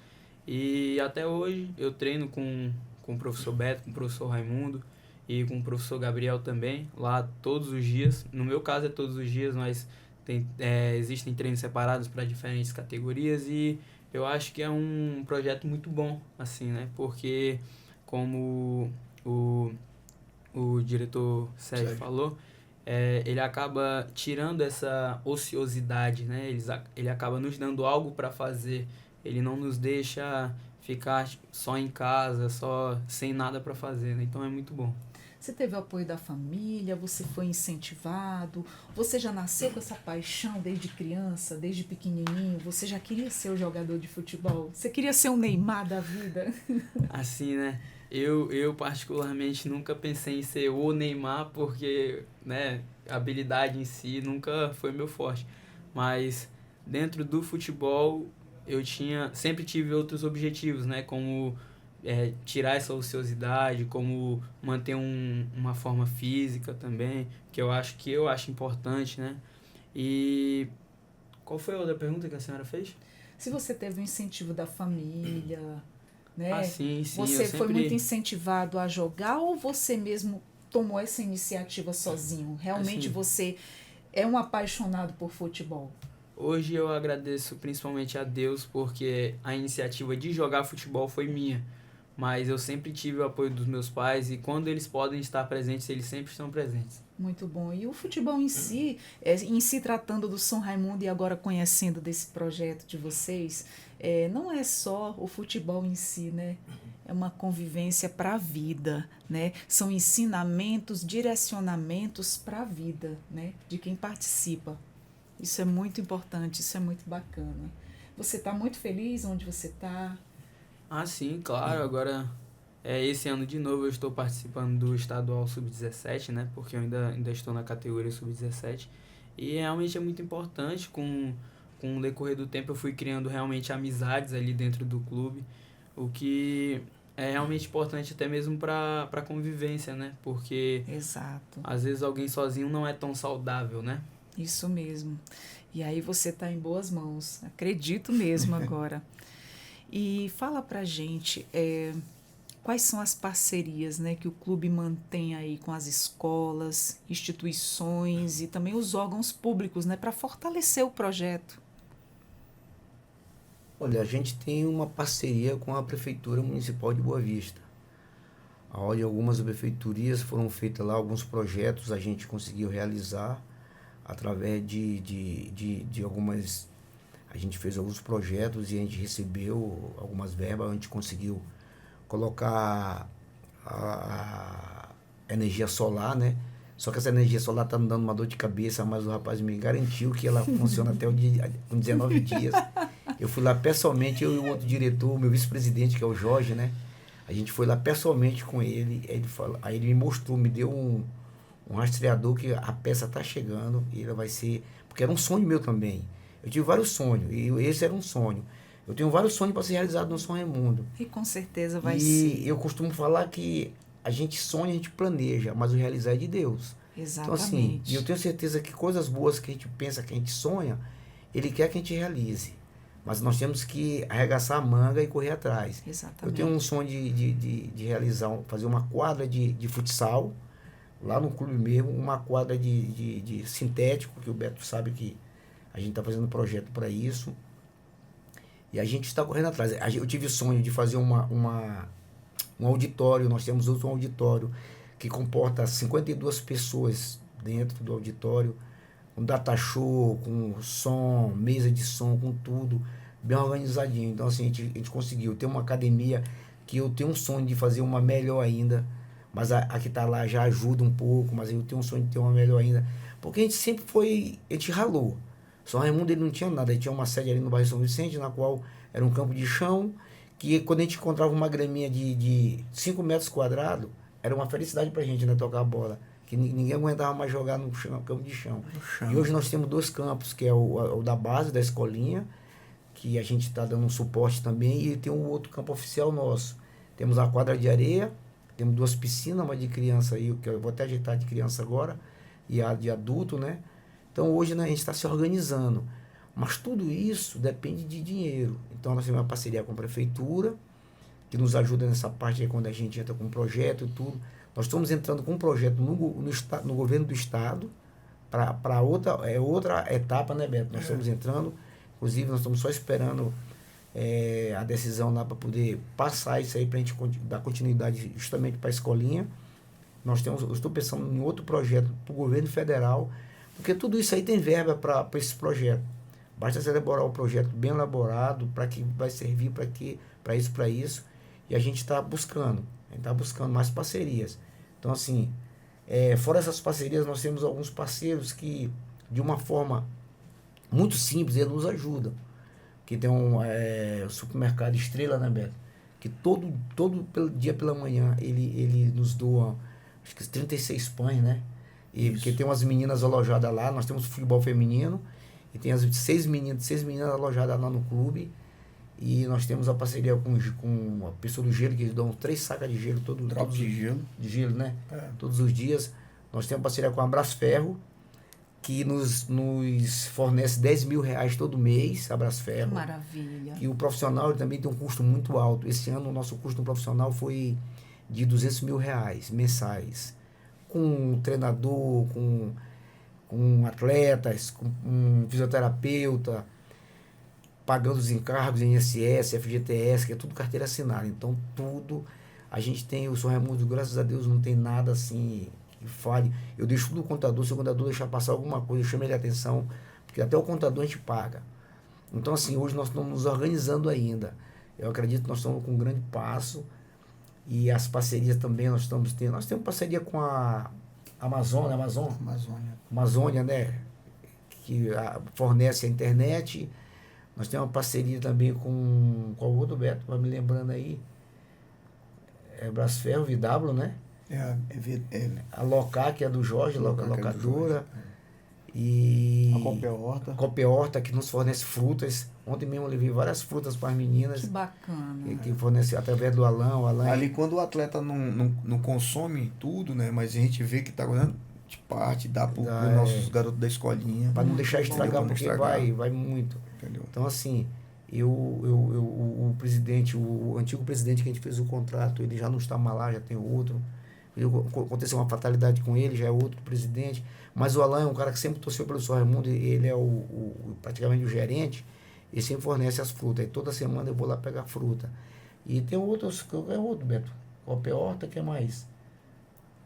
E até hoje eu treino com o professor Beto, com o professor Raimundo e com o professor Gabriel também, lá todos os dias. No meu caso é todos os dias, mas existem treinos separados para diferentes categorias e eu acho que é um projeto muito bom, assim, né? Porque, como o diretor Sérgio falou, ele acaba tirando essa ociosidade, né? Ele acaba nos dando algo para fazer. Ele não nos deixa ficar só em casa, só sem nada para fazer, né? Então é muito bom. Você teve o apoio da família, você foi incentivado, você já nasceu com essa paixão desde criança, desde pequenininho, você já queria ser o jogador de futebol? Você queria ser o Neymar da vida? Assim, né? Eu particularmente nunca pensei em ser o Neymar porque, né, a habilidade em si nunca foi meu forte. Mas dentro do futebol eu sempre tive outros objetivos, né? Como tirar essa ociosidade, como manter uma forma física também, que eu acho importante, né? E qual foi a outra pergunta que a senhora fez? Se você teve o incentivo da família, né? Sim, você foi muito incentivado a jogar ou você mesmo tomou essa iniciativa sozinho? Realmente você é um apaixonado por futebol? Hoje eu agradeço principalmente a Deus porque a iniciativa de jogar futebol foi minha. Mas eu sempre tive o apoio dos meus pais e quando eles podem estar presentes, eles sempre estão presentes. Muito bom. E o futebol em si tratando do São Raimundo e agora conhecendo desse projeto de vocês, não é só o futebol em si, né? É uma convivência para a vida, né? São ensinamentos, direcionamentos para a vida, né? De quem participa. Isso é muito importante, isso é muito bacana. Você está muito feliz onde você está? Sim, claro. Agora, esse ano de novo eu estou participando do Estadual Sub-17, né? Porque eu ainda estou na categoria Sub-17. E realmente é muito importante. Com o decorrer do tempo eu fui criando realmente amizades ali dentro do clube. O que é realmente importante até mesmo para a convivência, né? Porque Exato. Às vezes alguém sozinho não é tão saudável, né? Isso mesmo. E aí você está em boas mãos. Acredito mesmo agora. E fala pra gente quais são as parcerias, né, que o clube mantém aí com as escolas, instituições e também os órgãos públicos, né, para fortalecer o projeto. Olha, a gente tem uma parceria com a Prefeitura Municipal de Boa Vista, onde algumas prefeiturias foram feitas lá, alguns projetos a gente conseguiu realizar através de algumas... A gente fez alguns projetos e a gente recebeu algumas verbas, a gente conseguiu colocar a energia solar, né? Só que essa energia solar está me dando uma dor de cabeça, mas o rapaz me garantiu que ela funciona até com 19 dias. Eu fui lá pessoalmente, eu e o outro diretor, meu vice-presidente, que é o Jorge, né? A gente foi lá pessoalmente com ele, aí ele me mostrou, me deu um rastreador que a peça está chegando e ela vai ser... Porque era um sonho meu também. Eu tive vários sonhos, e esse era um sonho. Eu tenho vários sonhos para ser realizados no São Raimundo. E com certeza vai ser. ser. E eu costumo falar que a gente sonha, a gente planeja, mas o realizar é de Deus. Exatamente. Então, assim, eu tenho certeza que coisas boas que a gente pensa, que a gente sonha, ele quer que a gente realize. Mas nós temos que arregaçar a manga e correr atrás. Exatamente. Eu tenho um sonho de realizar, fazer uma quadra de futsal, lá no clube mesmo, uma quadra de sintético, que o Beto sabe que a gente está fazendo um projeto para isso. E a gente está correndo atrás. Eu tive o sonho de fazer um auditório, nós temos outro auditório que comporta 52 pessoas dentro do auditório, com data show, com som, mesa de som, com tudo, bem organizadinho. Então, assim, a gente conseguiu ter uma academia que eu tenho um sonho de fazer uma melhor ainda, mas a que está lá já ajuda um pouco, mas eu tenho um sonho de ter uma melhor ainda, porque a gente sempre a gente ralou. São Raimundo ele não tinha nada, ele tinha uma sede ali no bairro São Vicente, na qual era um campo de chão, que quando a gente encontrava uma graminha de 5 metros quadrados, era uma felicidade pra gente, né, tocar a bola. Que ninguém aguentava mais jogar no chão, campo de chão. E hoje nós temos 2 campos, que é o da base, da escolinha, que a gente está dando um suporte também, e tem um outro campo oficial nosso. Temos a quadra de areia, temos 2 piscinas, uma de criança aí, que eu vou até ajeitar de criança agora, e a de adulto, né? Então hoje, né, a gente está se organizando. Mas tudo isso depende de dinheiro. Então nós temos uma parceria com a prefeitura, que nos ajuda nessa parte aí quando a gente entra com um projeto e tudo. Nós estamos entrando com um projeto no governo do estado, para outra etapa, né, Beto? Nós estamos entrando, inclusive nós estamos só esperando a decisão lá para poder passar isso aí, para a gente dar continuidade justamente para a escolinha. Eu estou pensando em outro projeto para o governo federal, porque tudo isso aí tem verba para esse projeto. Basta se elaborar o projeto bem elaborado, para que vai servir para isso. E a gente está buscando mais parcerias. Então, assim, fora essas parcerias, nós temos alguns parceiros que, de uma forma muito simples, eles nos ajudam. Que tem o supermercado Estrela, né, Beto? Que todo dia pela manhã ele nos doa, acho que 36 pães, né? Porque tem umas meninas alojadas lá, nós temos futebol feminino, e tem as 6 meninas alojadas lá no clube. E nós temos a parceria com a pessoa do gelo, que eles dão 3 sacas de gelo de gelo, né? Todos os dias. Nós temos parceria com a Brasferro, que nos fornece 10 mil reais todo mês, a Brasferro. Que maravilha. E o profissional também tem um custo muito alto. Esse ano o nosso custo no profissional foi de 200 mil reais mensais. Com treinador, com atletas, com um fisioterapeuta, pagando os encargos, INSS, FGTS, que é tudo carteira assinada. Então, tudo, a gente tem, o São Raimundo, graças a Deus, não tem nada assim que fale. Eu deixo tudo o contador, se o contador deixar passar alguma coisa, eu chamo ele a atenção, porque até o contador a gente paga. Então, assim, hoje nós estamos nos organizando ainda. Eu acredito que nós estamos com um grande passo, e as parcerias também nós estamos tendo. Nós temos parceria com a Amazônia, né? Que fornece a internet. Nós temos uma parceria também com o outro, Beto, vai me lembrando aí. Brasferro, VW, né? A Locar, que é do Jorge, a locadora. E a Copeorta, que nos fornece frutas. Ontem mesmo eu levei várias frutas para as meninas. Que bacana. Que fornece através do Alain. Ali quando o atleta não consome tudo, né? Mas a gente vê que está ganhando de parte, dá para os nossos garotos da escolinha. Para não deixar estragar, porque vai muito. Entendeu? Então, assim, o presidente, o antigo presidente que a gente fez o contrato, ele já não está mais lá, já tem outro. Aconteceu uma fatalidade com ele, já é outro presidente. Mas o Alain é um cara que sempre torceu pelo São Raimundo, ele é praticamente o gerente, e sempre fornece as frutas. E toda semana eu vou lá pegar fruta. E tem outros, Beto? Qualquer horta, que é mais?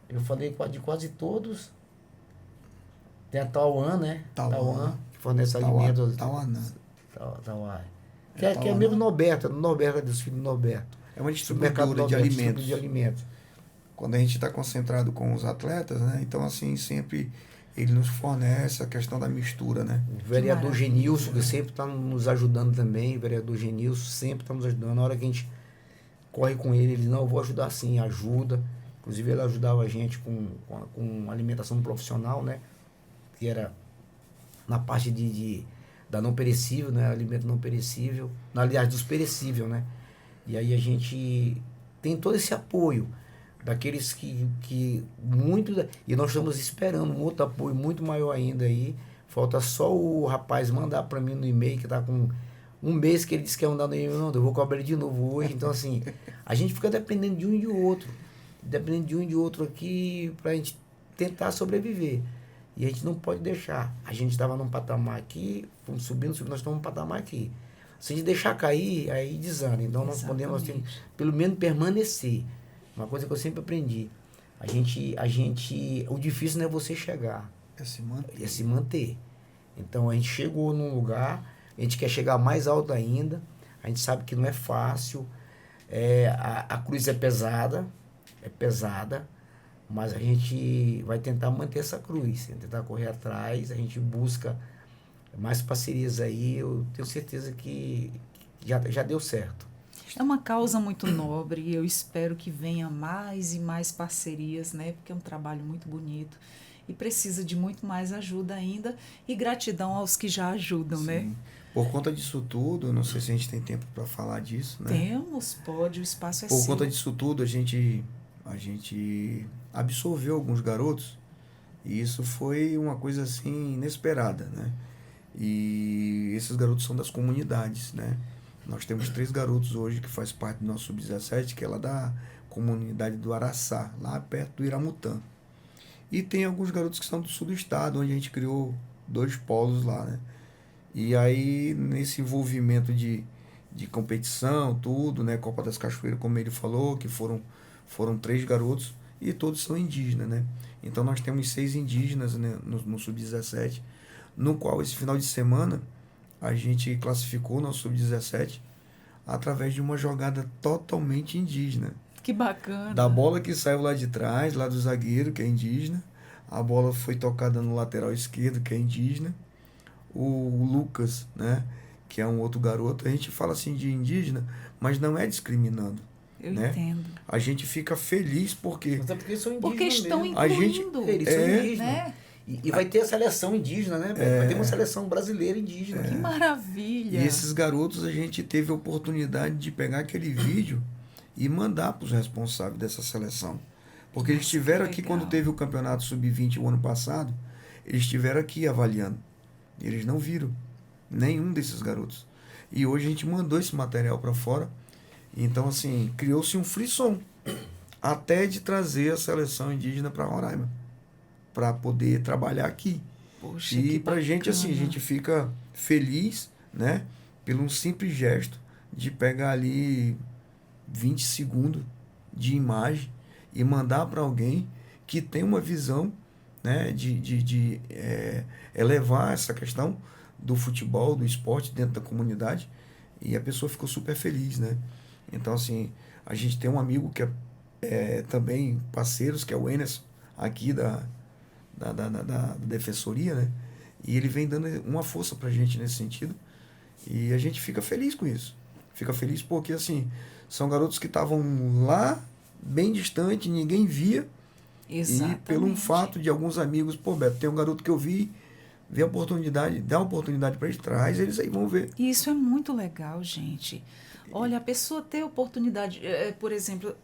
Eu falei de quase todos. Tem a Tauan, né? Tauan, que fornece alimentos. Tauan. Que é mesmo Norberto dos filhos do Norberto. É uma distribuidora de alimentos. Quando a gente está concentrado com os atletas, né? Então, assim, sempre ele nos fornece a questão da mistura, né? O vereador Genilson, que sempre está nos ajudando também, o vereador Genilson sempre está nos ajudando. Na hora que a gente corre com ele, não, eu vou ajudar sim, ajuda. Inclusive, ele ajudava a gente com alimentação profissional, né? Que era na parte da não perecível, né? Alimento não perecível, aliás, dos perecíveis, né? E aí a gente tem todo esse apoio. daqueles que muito... E nós estamos esperando um outro apoio muito maior ainda aí. Falta só o rapaz mandar para mim no e-mail, que está com um mês que ele disse que ia mandar no e-mail. Não, eu vou cobrar ele de novo hoje. Então, assim, a gente fica dependendo de um e de outro. Dependendo de um e de outro aqui para a gente tentar sobreviver. E a gente não pode deixar. A gente estava num patamar aqui, fomos subindo, nós estamos num patamar aqui. Se a gente deixar cair, aí desanda. Então, nós temos pelo menos permanecer. Uma coisa que eu sempre aprendi. O difícil não é você chegar. É se manter. É se manter. Então, a gente chegou num lugar, a gente quer chegar mais alto ainda. A gente sabe que não é fácil. A cruz é pesada, mas a gente vai tentar manter essa cruz, tentar correr atrás, a gente busca mais parcerias aí, eu tenho certeza que já deu certo. É uma causa muito nobre e eu espero que venha mais e mais parcerias, né? Porque é um trabalho muito bonito e precisa de muito mais ajuda ainda e gratidão aos que já ajudam, Sim. né? Por conta disso tudo, não sei se a gente tem tempo para falar disso, né? Temos, pode, o espaço é seu. Por conta disso tudo, a gente absorveu alguns garotos e isso foi uma coisa assim inesperada, né? E esses garotos são das comunidades, né? Nós temos 3 garotos hoje que faz parte do nosso Sub-17, que é lá da comunidade do Araçá, lá perto do Iramutã. E tem alguns garotos que são do sul do estado, onde a gente criou 2 polos lá, né? E aí, nesse envolvimento de competição, tudo, né? Copa das Cachoeiras, como ele falou, que foram 3 garotos e todos são indígenas, né? Então, nós temos 6 indígenas, né, no Sub-17, no qual esse final de semana a gente classificou o nosso Sub-17 através de uma jogada totalmente indígena. Que bacana. Da bola que saiu lá de trás, lá do zagueiro, que é indígena, a bola foi tocada no lateral esquerdo, que é indígena, o Lucas, né, que é um outro garoto, a gente fala assim de indígena, mas não é discriminando. Eu né? entendo. A gente fica feliz porque... Mas é porque são indígenas Porque estão mesmo. incluindo. Eles são indígenas. Né? E vai ter a seleção indígena, né? Vai ter uma seleção brasileira indígena. Que maravilha. E esses garotos, a gente teve a oportunidade de pegar aquele vídeo e mandar para os responsáveis dessa seleção. Porque eles estiveram aqui quando teve o campeonato sub-20 o ano passado, eles estiveram aqui avaliando. Eles não viram nenhum desses garotos. E hoje a gente mandou esse material para fora. Então, assim, criou-se um frisson até de trazer a seleção indígena para Roraima, para poder trabalhar aqui. Poxa, e para a gente, assim, a gente fica feliz, né, pelo um simples gesto de pegar ali 20 segundos de imagem e mandar para alguém que tem uma visão, né, de elevar essa questão do futebol, do esporte dentro da comunidade, e a pessoa ficou super feliz, né? Então, assim, a gente tem um amigo que é também parceiros, que é o Enes, aqui da Defensoria, né? E ele vem dando uma força pra gente nesse sentido, e a gente fica feliz com isso. Fica feliz porque, assim, são garotos que estavam lá, bem distante, ninguém via. Exatamente. E pelo fato de alguns amigos, pô, Beto, tem um garoto que eu vi, vê a oportunidade, dá a oportunidade para eles, traz, eles aí vão ver. E isso é muito legal, gente. Olha, a pessoa ter oportunidade, por exemplo,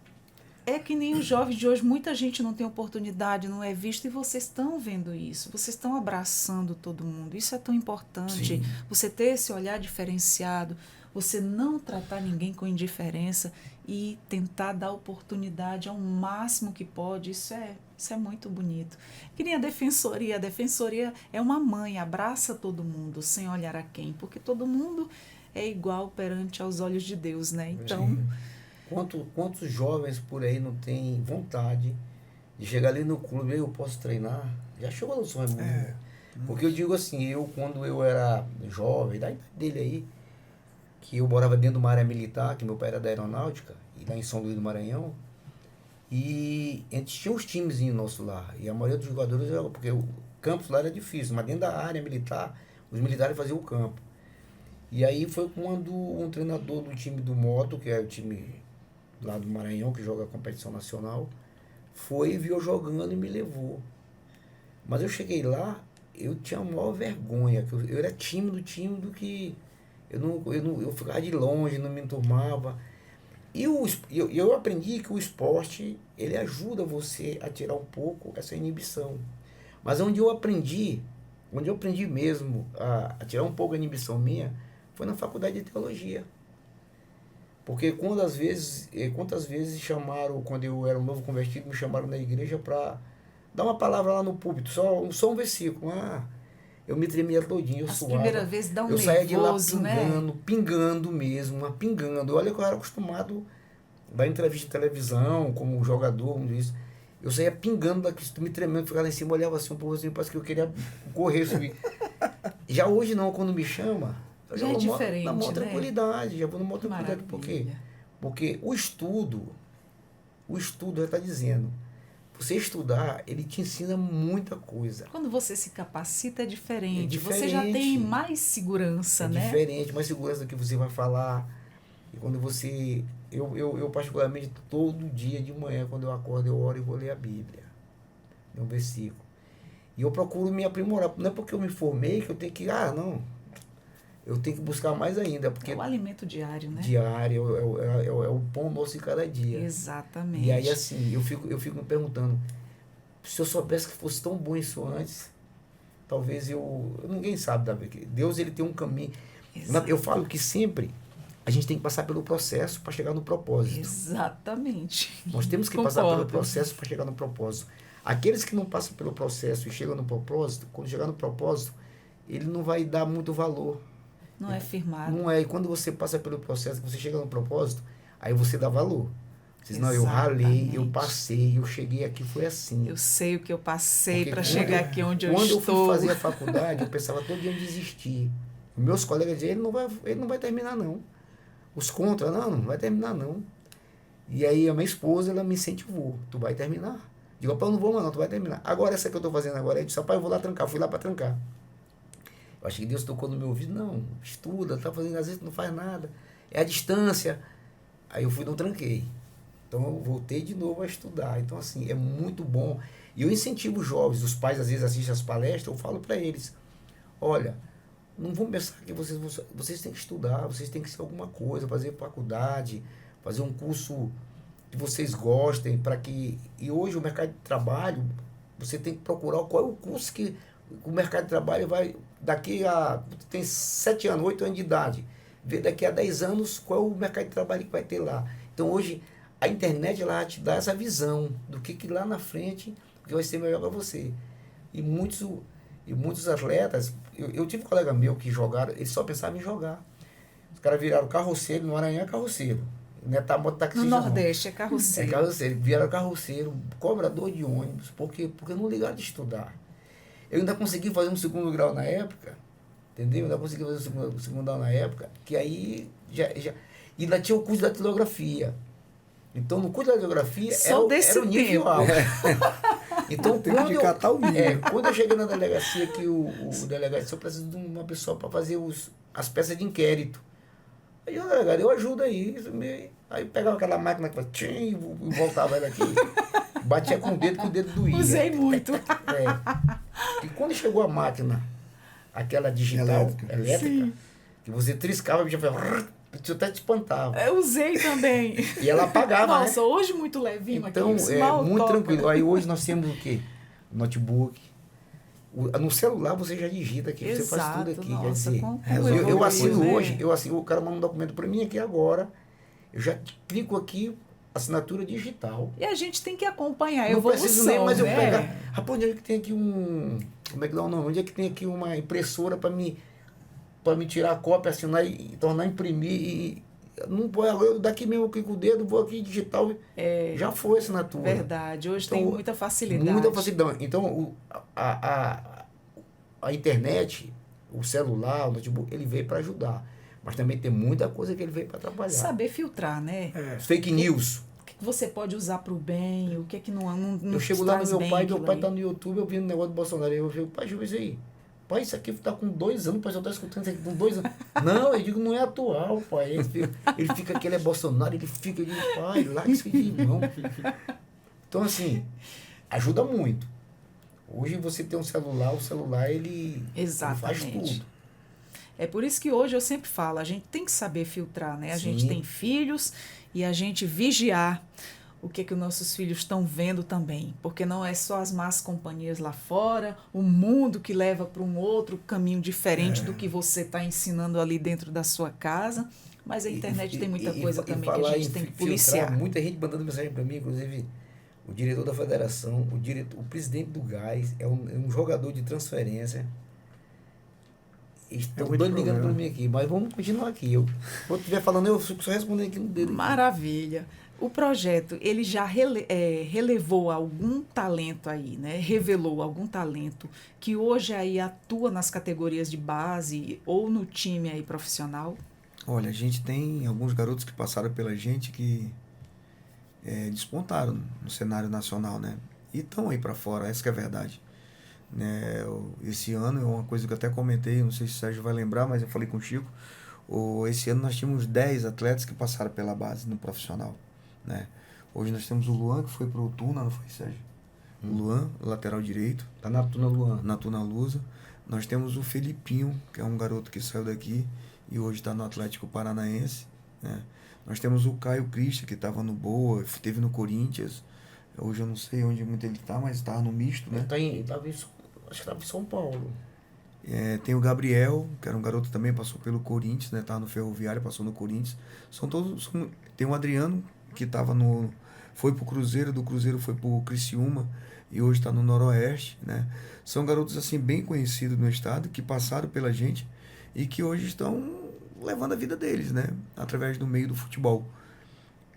é que nem os jovens de hoje, muita gente não tem oportunidade, não é visto, e vocês estão vendo isso, vocês estão abraçando todo mundo. Isso é tão importante. Sim. Você ter esse olhar diferenciado, você não tratar ninguém com indiferença e tentar dar oportunidade ao máximo que pode, isso é muito bonito. Que nem a Defensoria é uma mãe, abraça todo mundo sem olhar a quem, porque todo mundo é igual perante aos olhos de Deus, né? Então, quantos jovens por aí não têm vontade de chegar ali no clube, eu posso treinar? Já chegou no sonho, porque eu digo assim, quando eu era jovem, da idade dele aí, que eu morava dentro de uma área militar, que meu pai era da aeronáutica, e lá em São Luís do Maranhão, e a gente tinha uns timezinhos nossos lá, e a maioria dos jogadores, porque o campus lá era difícil, mas dentro da área militar, os militares faziam o campo. E aí foi quando um treinador do time do Moto, que é o time lá do Maranhão, que joga a competição nacional, foi e viu eu jogando e me levou. Mas eu cheguei lá, eu tinha a maior vergonha, que eu era tímido que eu ficava de longe, não me enturmava. E eu aprendi que o esporte, ele ajuda você a tirar um pouco essa inibição. Mas onde eu aprendi mesmo a tirar um pouco a inibição minha, foi na faculdade de teologia. Porque quantas vezes chamaram, quando eu era um novo convertido, me chamaram na igreja para dar uma palavra lá no púlpito, só um versículo. Eu me tremia todinho, eu suava. A primeira vez dá um nervoso, saía de lá né? pingando mesmo, pingando. Olha que eu era acostumado da entrevista de televisão, como jogador, como isso. Eu saía pingando daqui, me tremendo, ficava lá em cima, olhava assim um pouco assim, parece que eu queria correr, subir. Já hoje não, quando me chama, já é diferente, na maior né? tranquilidade, já vou na maior tranquilidade. Por quê? Porque o estudo já está dizendo, você estudar, ele te ensina muita coisa. Quando você se capacita é diferente. Você já tem mais segurança, né? É diferente, mais segurança do que você vai falar. E quando você... Eu particularmente, todo dia de manhã, quando eu acordo, eu oro e vou ler a Bíblia. Um versículo. E eu procuro me aprimorar. Não é porque eu me formei que eu tenho que... não. Eu tenho que buscar mais ainda. Porque é o alimento diário, né? Diário, é o pão nosso de cada dia. Exatamente. E aí, assim, eu fico me perguntando, se eu soubesse que fosse tão bom isso antes, talvez ninguém sabe, Davi. Deus, ele tem um caminho. Exato. Eu falo que sempre a gente tem que passar pelo processo para chegar no propósito. Exatamente. Nós temos que passar pelo processo para chegar no propósito. Aqueles que não passam pelo processo e chegam no propósito, quando chegar no propósito, ele não vai dar muito valor. Não é firmado. Não é. E quando você passa pelo processo, você chega no propósito, aí você dá valor. Você diz, não, eu ralei, eu passei, eu cheguei aqui, foi assim. Eu sei o que eu passei para chegar aqui onde eu estou. Quando eu fui fazer a faculdade, eu pensava todo dia em desistir. Meus colegas diziam, ele não vai terminar, não. Os contra, não vai terminar, não. E aí a minha esposa, ela me incentivou, tu vai terminar. Digo, rapaz, eu não vou mais não, tu vai terminar. Agora, essa que eu estou fazendo agora, eu disse, rapaz, eu vou lá trancar, fui lá para trancar. Eu achei que Deus tocou no meu ouvido, não, estuda, tá fazendo, às vezes não faz nada, é a distância. Aí eu fui, não tranquei. Então eu voltei de novo a estudar. Então, assim, é muito bom. E eu incentivo os jovens, os pais às vezes assistem as palestras, eu falo para eles, olha, não vão pensar que vocês têm que estudar, vocês têm que ser alguma coisa, fazer faculdade, fazer um curso que vocês gostem, para que... E hoje o mercado de trabalho, você tem que procurar qual é o curso que o mercado de trabalho vai... Daqui a... Tem 7 anos, 8 anos de idade. Ver daqui a 10 anos qual é o mercado de trabalho que vai ter lá. Então hoje a internet ela te dá essa visão do que lá na frente que vai ser melhor para você. E muitos atletas... Eu tive um colega meu que jogaram, eles só pensavam em jogar. Os caras viraram carroceiro, no Maranhão é carroceiro. Não é taxista, no Nordeste é carroceiro. É carroceiro. Viraram carroceiro, cobrador de ônibus, porque não ligaram de estudar. Eu ainda consegui fazer um 2º grau na época, entendeu? Eu ainda consegui fazer um segundo grau na época, que aí já... E ainda tinha o curso da datilografia. Então, no curso da datilografia era o nível alto. Então, quando eu cheguei na delegacia, que o delegado disse, eu preciso de uma pessoa para fazer as peças de inquérito. Aí eu, delegado, eu ajudo aí. Aí pegava aquela máquina e voltava ela aqui. Batia com o dedo, que o dedo doía. Usei muito. E quando chegou a máquina, aquela digital elétrica, que você triscava, a bicha eu até te espantava. Eu usei também. E ela apagava, Nossa, hoje muito levinho então, aqui. Então, muito tranquilo. Aí hoje nós temos o quê? Notebook. No celular você já digita aqui, exato, você faz tudo aqui. Nossa, quer dizer, eu assino hoje, o cara manda um documento para mim aqui agora, eu já clico aqui, assinatura digital. E a gente tem que acompanhar a evolução. Não preciso nem mais eu pegar. Rapaz, onde é que tem aqui como é que dá o nome? Onde é que tem aqui uma impressora para me tirar a cópia, assinar e tornar imprimir e não pode, eu daqui mesmo aqui com o dedo, vou aqui digital, já foi a assinatura. Verdade, hoje então, tem muita facilidade. Muita facilidade. Então, a internet, o celular, o notebook, ele veio para ajudar. Mas também tem muita coisa que ele veio para atrapalhar. Saber filtrar, né? Fake news. O que você pode usar para o bem, o que é que não eu chego lá no meu pai está no YouTube, eu vi um negócio do Bolsonaro, eu digo, pai, deixa eu ver isso aí. Pai, isso aqui está com 2 anos, o pessoal está escutando isso aqui com 2 anos. Não, eu digo, não é atual, pai. Ele fica aquele é Bolsonaro, ele fica, eu digo, pai, lá que isso de irmão. Então, assim, ajuda muito. Hoje você tem um celular, o celular ele faz tudo. É por isso que hoje eu sempre falo, a gente tem que saber filtrar, né? A Sim. gente tem filhos e a gente vigiar o que os nossos filhos estão vendo também, porque não é só as más companhias lá fora, o mundo que leva para um outro caminho diferente do que você está ensinando ali dentro da sua casa, mas a internet tem muita coisa também que a gente tem que policiar. Muita gente mandando mensagem para mim, inclusive o diretor da federação, o presidente do Gás, é um jogador de transferência. Estão doido ligando para mim aqui, mas vamos continuar aqui. Quando estiver falando, eu fico só respondendo aqui no dedo. Maravilha. O projeto, ele já relevou algum talento aí, né? Revelou algum talento que hoje aí atua nas categorias de base ou no time aí profissional? Olha, a gente tem alguns garotos que passaram pela gente que despontaram no cenário nacional, né? E estão aí para fora, essa que é a verdade. Né? Esse ano é uma coisa que eu até comentei, não sei se o Sérgio vai lembrar, mas eu falei com o Chico. Esse ano nós tínhamos 10 atletas que passaram pela base no profissional. Né? Hoje nós temos o Luan, que foi pro Tuna, não foi, Sérgio? O Luan, lateral direito. Tá na Tuna Luan. Na Tuna Lusa. Nós temos o Felipinho, que é um garoto que saiu daqui e hoje está no Atlético Paranaense. Né? Nós temos o Caio Christian, que estava no Boa, esteve no Corinthians. Hoje eu não sei onde muito ele está, mas estava no misto, né? Acho que estava em São Paulo. Tem o Gabriel, que era um garoto que também passou pelo Corinthians, né? Estava no Ferroviário, passou no Corinthians. Tem o Adriano, que foi pro Cruzeiro, do Cruzeiro foi pro Criciúma e hoje está no Noroeste, né? São garotos assim bem conhecidos no estado, que passaram pela gente e que hoje estão levando a vida deles, né? Através do meio do futebol.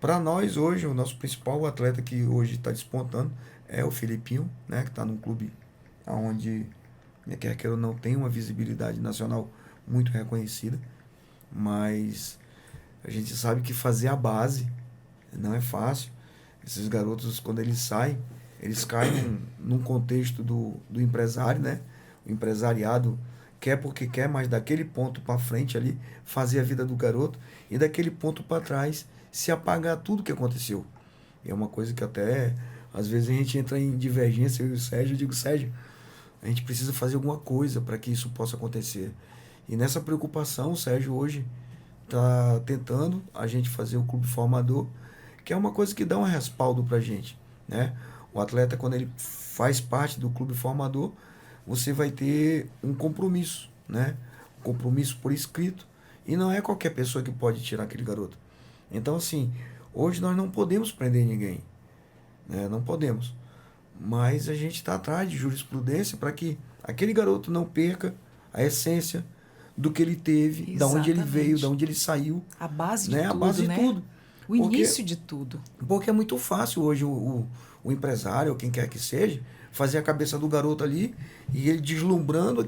Para nós hoje, o nosso principal atleta que hoje está despontando é o Felipinho, né? Que está num clube onde, quer queira ou não, tem uma visibilidade nacional muito reconhecida, mas a gente sabe que fazer a base não é fácil. Esses garotos, quando eles caem num contexto do empresário, né? O empresariado quer porque quer, mas daquele ponto para frente ali, fazer a vida do garoto, e daquele ponto para trás, se apagar tudo que aconteceu. É uma coisa que até, às vezes, a gente entra em divergência, eu e o Sérgio, eu digo, Sérgio, a gente precisa fazer alguma coisa para que isso possa acontecer. E nessa preocupação, o Sérgio hoje está tentando a gente fazer o clube formador, que é uma coisa que dá um respaldo para a gente, né? O atleta, quando ele faz parte do clube formador, você vai ter um compromisso, né? Um compromisso por escrito, e não é qualquer pessoa que pode tirar aquele garoto. Então, assim, hoje nós não podemos prender ninguém, né? Não podemos. Mas a gente está atrás de jurisprudência para que aquele garoto não perca a essência do que ele teve, Exatamente. da onde ele veio, da onde ele saiu. A base de né? tudo, A base né? de tudo. O início de tudo. Porque é muito fácil hoje o empresário, ou quem quer que seja, fazer a cabeça do garoto ali e ele deslumbrando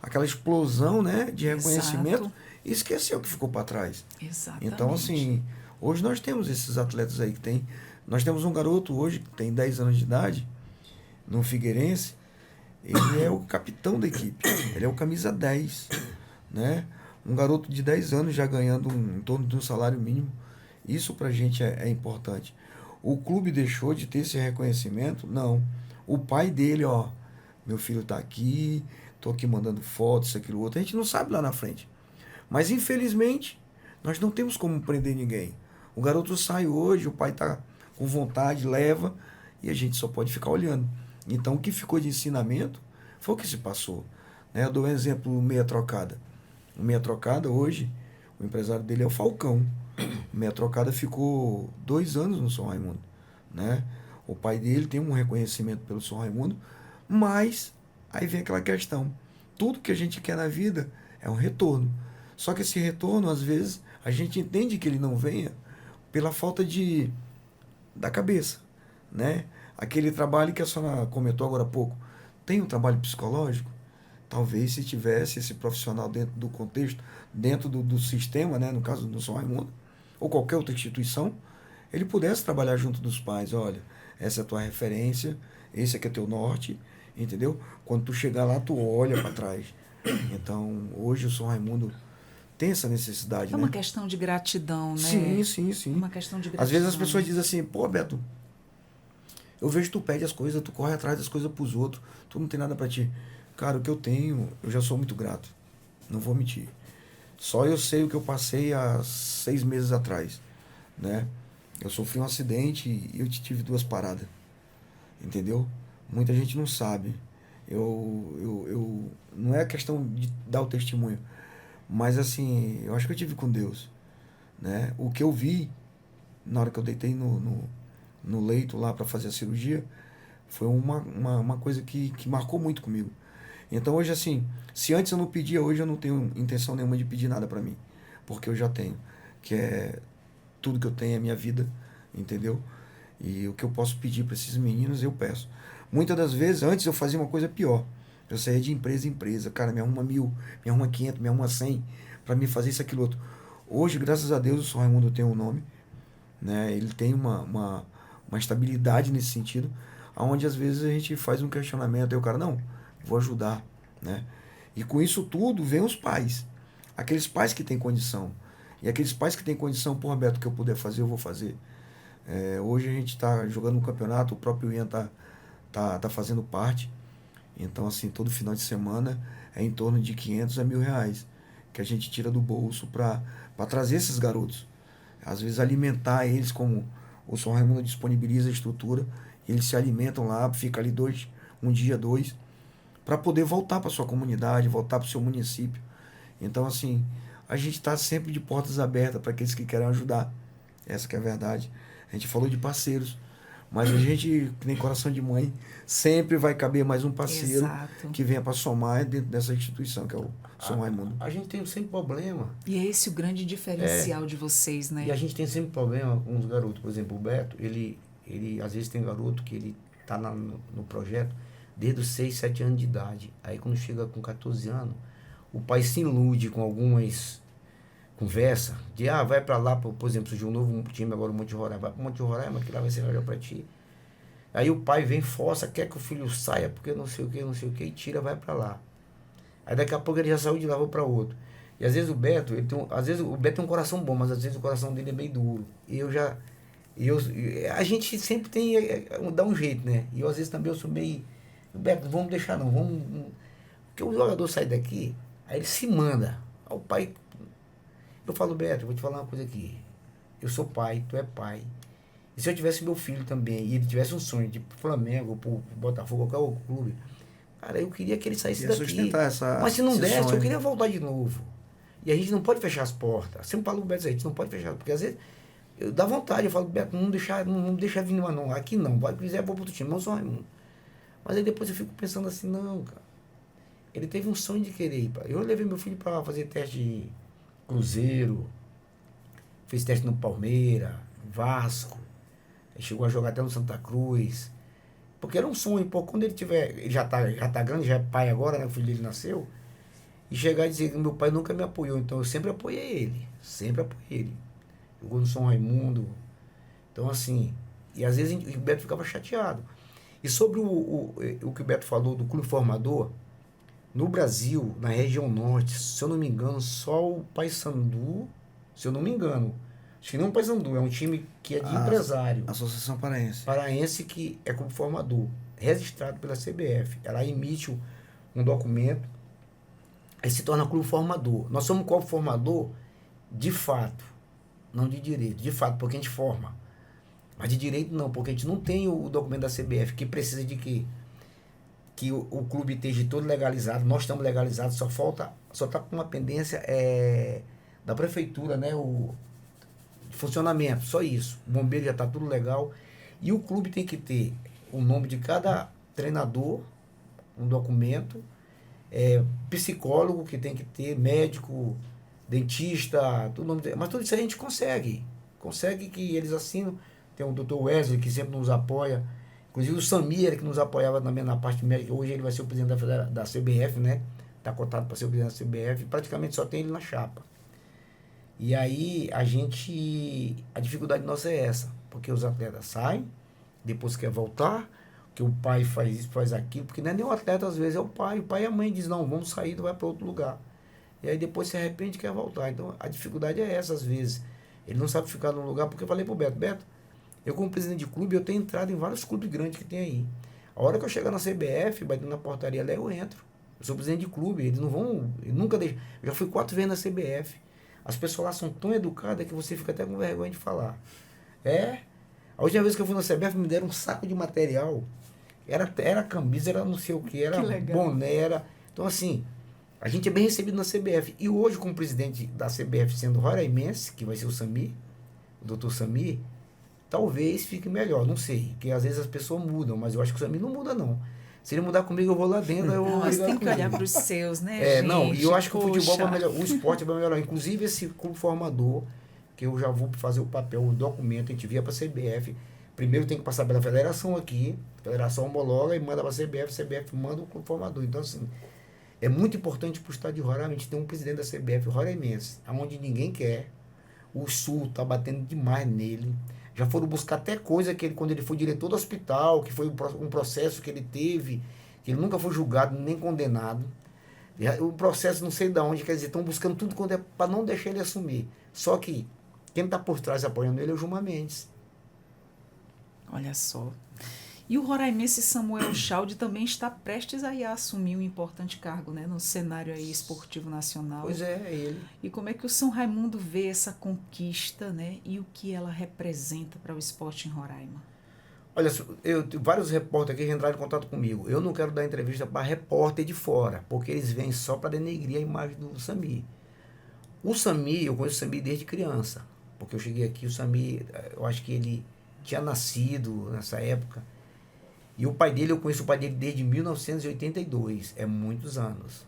aquela explosão, né, de reconhecimento. Exato. E esqueceu o que ficou para trás. Exatamente. Então, assim, hoje nós temos esses atletas aí que tem. Nós temos um garoto hoje que tem 10 anos de idade, no Figueirense. Ele é o capitão da equipe. Ele é o camisa 10. Né? Um garoto de 10 anos já ganhando em torno de um salário mínimo. Isso pra gente é importante. O clube deixou de ter esse reconhecimento? Não. O pai dele, ó, meu filho tá aqui, tô aqui mandando fotos, isso, aquilo, outro. A gente não sabe lá na frente. Mas, infelizmente, nós não temos como prender ninguém. O garoto sai hoje, o pai tá com vontade, leva, e a gente só pode ficar olhando. Então, o que ficou de ensinamento foi o que se passou. Né? Eu dou um exemplo, meia trocada. O meia trocada, hoje, o empresário dele é o Falcão. O meia trocada ficou 2 anos no São Raimundo. Né? O pai dele tem um reconhecimento pelo São Raimundo, mas aí vem aquela questão. Tudo que a gente quer na vida é um retorno. Só que esse retorno, às vezes, a gente entende que ele não venha pela falta da cabeça. Né? Aquele trabalho que a senhora comentou agora há pouco, tem um trabalho psicológico? Talvez, se tivesse esse profissional dentro do contexto, dentro do sistema, né, no caso do São Raimundo, ou qualquer outra instituição, ele pudesse trabalhar junto dos pais. Olha, essa é a tua referência, esse aqui é teu norte, entendeu? Quando tu chegar lá, tu olha para trás. Então, hoje o São Raimundo tem essa necessidade. É uma questão de gratidão, né? Sim. Uma questão de gratidão. Às vezes as pessoas dizem assim, pô, Beto, eu vejo que tu pede as coisas, tu corre atrás das coisas pros outros, tu não tem nada para ti. Cara, o que eu tenho, eu já sou muito grato. Não vou mentir. Só eu sei o que eu passei há 6 meses atrás, né? Eu sofri um acidente e eu tive 2 paradas, entendeu? Muita gente não sabe. Não é questão de dar o testemunho, mas assim, eu acho que eu tive com Deus, né? O que eu vi na hora que eu deitei no leito lá para fazer a cirurgia foi uma coisa que marcou muito comigo. Então hoje, assim, se antes eu não pedia, hoje eu não tenho intenção nenhuma de pedir nada para mim, porque eu já tenho, que é tudo que eu tenho, é minha vida, entendeu? E o que eu posso pedir para esses meninos, eu peço. Muitas das vezes, antes eu fazia uma coisa pior. Eu saía de empresa em empresa. Cara, me arruma 1.000, me arruma 500, me arruma 100, para me fazer isso, aquilo, outro. Hoje, graças a Deus, o São Raimundo tem um nome, né? Ele tem uma estabilidade nesse sentido, onde às vezes a gente faz um questionamento, aí o cara, não, vou ajudar, né? E com isso tudo vem os pais. Aqueles pais que têm condição. E aqueles pais que têm condição, pô, Beto, o que eu puder fazer, eu vou fazer. Hoje a gente está jogando um campeonato, o próprio Ian tá fazendo parte. Então, assim, todo final de semana é em torno de 500 a R$1.000 que a gente tira do bolso para trazer esses garotos. Às vezes alimentar eles, como o São Raimundo disponibiliza a estrutura, eles se alimentam lá, fica ali um dia, 2, para poder voltar para sua comunidade, voltar para o seu município. Então, assim, a gente está sempre de portas abertas para aqueles que querem ajudar. Essa que é a verdade. A gente falou de parceiros, mas a gente, que nem coração de mãe, sempre vai caber mais um parceiro. Exato. Que venha para somar dentro dessa instituição, que é o São Raimundo. A gente tem sempre problema. E é esse o grande diferencial de vocês, né? E a gente tem sempre problema com os garotos. Por exemplo, o Beto, ele às vezes tem garoto que ele está no projeto desde os 6, 7 anos de idade. Aí quando chega com 14 anos, o pai se ilude com algumas conversa de, vai para lá, por exemplo, surgiu um novo time agora, o Monte Roraima, vai para o Monte Roraima, que lá vai ser melhor para ti. Aí o pai vem, força, quer que o filho saia, porque não sei o que, e tira, vai para lá. Aí daqui a pouco ele já saiu de lá, vai para outro. E às vezes o Beto, às vezes o Beto tem um coração bom, mas às vezes o coração dele é meio duro. E a gente sempre tem, dá um jeito, né? E eu às vezes também eu sou meio, Beto, não vamos deixar não, porque o jogador sai daqui, aí ele se manda. Aí o pai, eu falo, Beto, eu vou te falar uma coisa aqui. Eu sou pai, tu é pai. E se eu tivesse meu filho também, e ele tivesse um sonho de ir pro Flamengo, pro Botafogo, qualquer outro clube, cara, eu queria que ele saísse daqui. Mas se não desse, eu queria voltar de novo. E a gente não pode fechar as portas. Sempre falo, Beto, a gente não pode fechar, porque às vezes eu dá vontade, eu falo, Beto, não deixa vir nenhuma não. Aqui não, vai, quiser, vou pro outro time, não sou Raimundo. Mas aí depois eu fico pensando assim, não, cara. Ele teve um sonho de querer ir. Eu levei meu filho para fazer teste de Cruzeiro, fez teste no Palmeiras, Vasco, chegou a jogar até no Santa Cruz, porque era um sonho, pô, quando ele já tá grande, já é pai agora, né, o filho dele nasceu, e chegar e dizer que meu pai nunca me apoiou, então eu sempre apoiei ele, jogou no São Raimundo, então assim, e às vezes o Beto ficava chateado. E sobre o que o Beto falou do clube formador, no Brasil, na região norte, se eu não me engano, só o Paysandu, se eu não me engano, acho que não o Paysandu, é um time que é de empresário. Associação Paraense. Paraense, que é clube formador, registrado pela CBF. Ela emite um documento, aí se torna clube formador. Nós somos clube formador de fato, não de direito. De fato, porque a gente forma. Mas de direito não, porque a gente não tem o documento da CBF, que precisa de quê? Que o clube esteja todo legalizado, nós estamos legalizados, só está com uma pendência da prefeitura, né? O funcionamento, só isso. O bombeiro já está tudo legal. E o clube tem que ter o nome de cada treinador, um documento, psicólogo que tem que ter, médico, dentista, tudo nome mas tudo isso a gente consegue. Consegue que eles assinam. Tem o Dr. Wesley, que sempre nos apoia. Inclusive o Samir, que nos apoiava também na parte médica, hoje ele vai ser o presidente da CBF, né? Está cotado para ser o presidente da CBF, praticamente só tem ele na chapa. E aí a dificuldade nossa é essa, porque os atletas saem, depois quer voltar, que o pai faz isso, faz aquilo, porque não é nem o atleta, às vezes é o pai e a mãe diz, não, vamos sair, tu vai para outro lugar. E aí depois se arrepende e quer voltar. Então a dificuldade é essa, às vezes. Ele não sabe ficar num lugar, porque eu falei pro Beto, eu como presidente de clube, eu tenho entrado em vários clubes grandes que tem aí. A hora que eu chegar na CBF, batendo na portaria lá, eu entro. Eu sou presidente de clube, eles não vão... Eu nunca deixo. Eu já fui 4 vezes na CBF. As pessoas lá são tão educadas que você fica até com vergonha de falar. A última vez que eu fui na CBF me deram um saco de material. Era camisa, era não sei o que, era boné, era... Então, assim, a gente é bem recebido na CBF. E hoje, como presidente da CBF sendo roraimense, que vai ser o Samir, o doutor Samir, talvez fique melhor, não sei. Porque às vezes as pessoas mudam, mas eu acho que o Samir não muda, não. Se ele mudar comigo, eu vou lá dentro. Mas tem que olhar para os seus, né, gente? Não, e eu acho que o futebol vai melhorar, o esporte vai melhorar. Inclusive esse clube formador, que eu já vou fazer o papel, o documento, a gente via para a CBF. Primeiro tem que passar pela federação aqui, a federação homologa e manda para a CBF manda o clube formador. Então, assim, é muito importante para o estado de Roraima, a gente tem um presidente da CBF, roraimense, onde ninguém quer. O Sul está batendo demais nele. Já foram buscar até coisa que ele, quando ele foi diretor do hospital, que foi um processo que ele teve, que ele nunca foi julgado nem condenado. O processo não sei de onde, quer dizer, estão buscando tudo quando é para não deixar ele assumir. Só que quem está por trás apoiando ele é o Gilmar Mendes. Olha só. E o roraimense Samuel Chaldi também está prestes a assumir um importante cargo, né, no cenário aí esportivo nacional. Pois é ele. E como é que o São Raimundo vê essa conquista, né, e o que ela representa para o esporte em Roraima? Olha, vários repórteres aqui já entraram em contato comigo. Eu não quero dar entrevista para repórter de fora, porque eles vêm só para denegrir a imagem do Samir. O Samir, eu conheço o Samir desde criança, porque eu cheguei aqui, o Samir, eu acho que ele tinha nascido nessa época. E o pai dele, eu conheço o pai dele desde 1982, é muitos anos.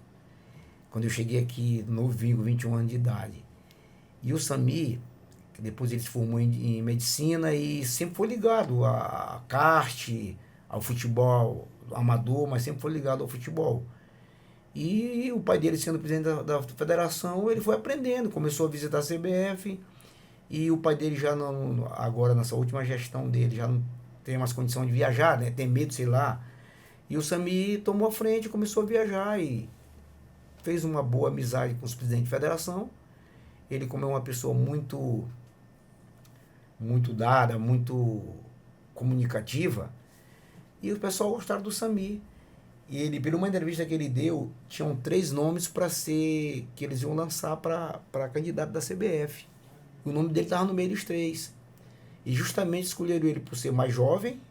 Quando eu cheguei aqui, novinho, 21 anos de idade. E o Samir, que depois ele se formou em medicina e sempre foi ligado a kart, ao futebol amador, mas sempre foi ligado ao futebol. E o pai dele, sendo presidente da federação, ele foi aprendendo, começou a visitar a CBF. E o pai dele já não, agora nessa última gestão dele, já não tem mais condição de viajar, né? Tem medo, sei lá. E o Samir tomou a frente, começou a viajar e fez uma boa amizade com os presidentes de federação. Ele, como é uma pessoa muito dada, muito comunicativa, e o pessoal gostaram do Samir. E ele, por uma entrevista que ele deu, tinham 3 nomes para ser, que eles iam lançar para candidato da CBF. O nome dele estava no meio dos 3. E justamente escolheram ele por ser mais jovem.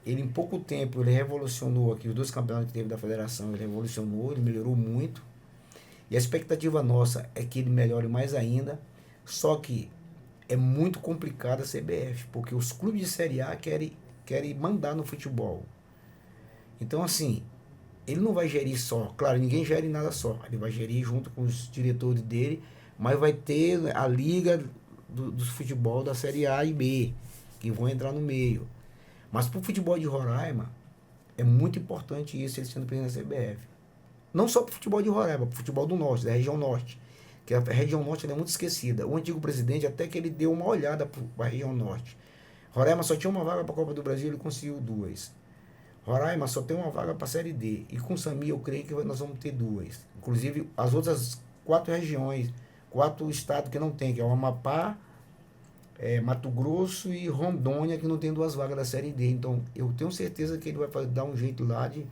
Ele, em pouco tempo, ele revolucionou aqui os 2 campeonatos que teve da federação. Ele revolucionou, ele melhorou muito. E a expectativa nossa é que ele melhore mais ainda. Só que é muito complicado a CBF, porque os clubes de Série A querem mandar no futebol. Então, assim, ele não vai gerir só. Claro, ninguém gere nada só. Ele vai gerir junto com os diretores dele, mas vai ter a liga do futebol da Série A e B, que vão entrar no meio. Mas para o futebol de Roraima, é muito importante isso, ele sendo presidente da CBF. Não só para o futebol de Roraima, para o futebol do Norte, da região Norte. Que a região Norte é muito esquecida. O antigo presidente, até que ele deu uma olhada para a região Norte. Roraima só tinha uma vaga para a Copa do Brasil, ele conseguiu 2. Roraima só tem uma vaga para a Série D. E com o Samir, eu creio que nós vamos ter 2. Inclusive, as outras 4 regiões, 4 estados que não tem, que é o Amapá, Mato Grosso e Rondônia, que não tem 2 vagas da Série D. Então, eu tenho certeza que ele vai dar um jeito lá de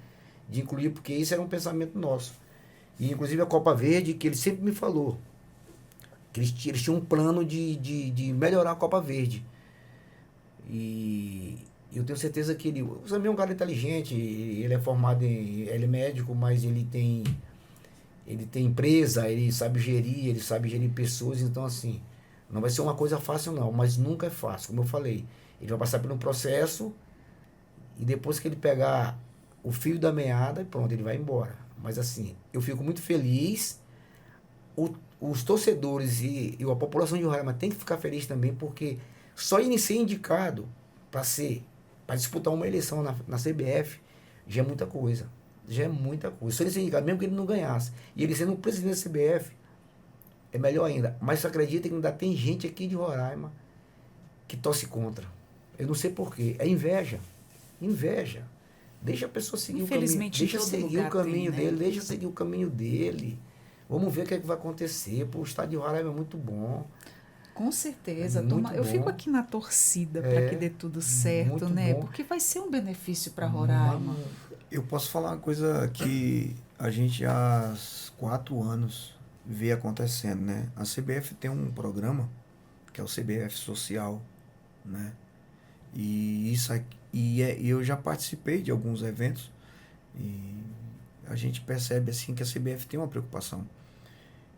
incluir, porque isso era um pensamento nosso. E, inclusive, a Copa Verde, que ele sempre me falou, que eles tinham um plano de melhorar a Copa Verde. E eu tenho certeza que o Samir é um cara inteligente, ele é formado ele é médico, mas ele tem empresa, ele sabe gerir pessoas, então assim, não vai ser uma coisa fácil não, mas nunca é fácil, como eu falei. Ele vai passar por um processo e depois que ele pegar o fio da meada, pronto, ele vai embora. Mas assim, eu fico muito feliz, os torcedores e a população de Roraima tem que ficar feliz também, porque só ele ser indicado para disputar uma eleição na CBF já é muita coisa. Já é muita coisa. Só ele ser indicado, mesmo que ele não ganhasse. E ele sendo o presidente da CBF, é melhor ainda. Mas você acredita que ainda tem gente aqui de Roraima que torce contra. Eu não sei porquê. É inveja. Inveja. Deixa a pessoa seguir o caminho. Deixa seguir o caminho dele. Né? Deixa seguir o caminho dele. Vamos ver o que é que vai acontecer. Pô, o estado de Roraima é muito bom. Com certeza. Eu fico aqui na torcida para que dê tudo certo, né? Bom. Porque vai ser um benefício para Roraima. Eu posso falar uma coisa que a gente há 4 anos vê acontecendo, né? A CBF tem um programa que é o CBF Social, né? E isso aqui, e eu já participei de alguns eventos e a gente percebe assim que a CBF tem uma preocupação.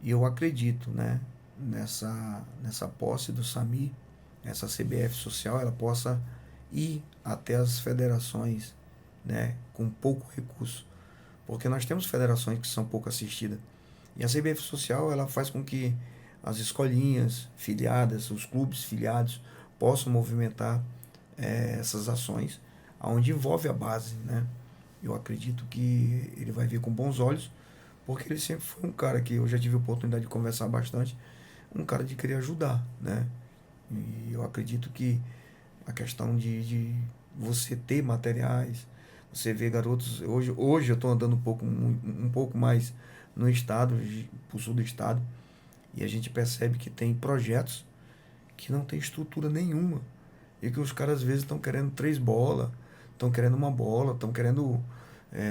E eu acredito, né, nessa posse do SAMI, essa CBF Social, ela possa ir até as federações, né, com pouco recurso. Porque nós temos federações que são pouco assistidas. E a CBF Social, ela faz com que as escolinhas filiadas, os clubes filiados, possam movimentar essas ações, onde envolve a base, né? Eu acredito que ele vai vir com bons olhos, porque ele sempre foi um cara que eu já tive a oportunidade de conversar bastante, um cara de querer ajudar, né? E eu acredito que a questão de você ter materiais, você vê garotos, hoje eu estou andando um pouco mais no estado, pro sul do estado, e a gente percebe que tem projetos que não tem estrutura nenhuma, e que os caras às vezes estão querendo 3 bolas, estão querendo uma bola, estão querendo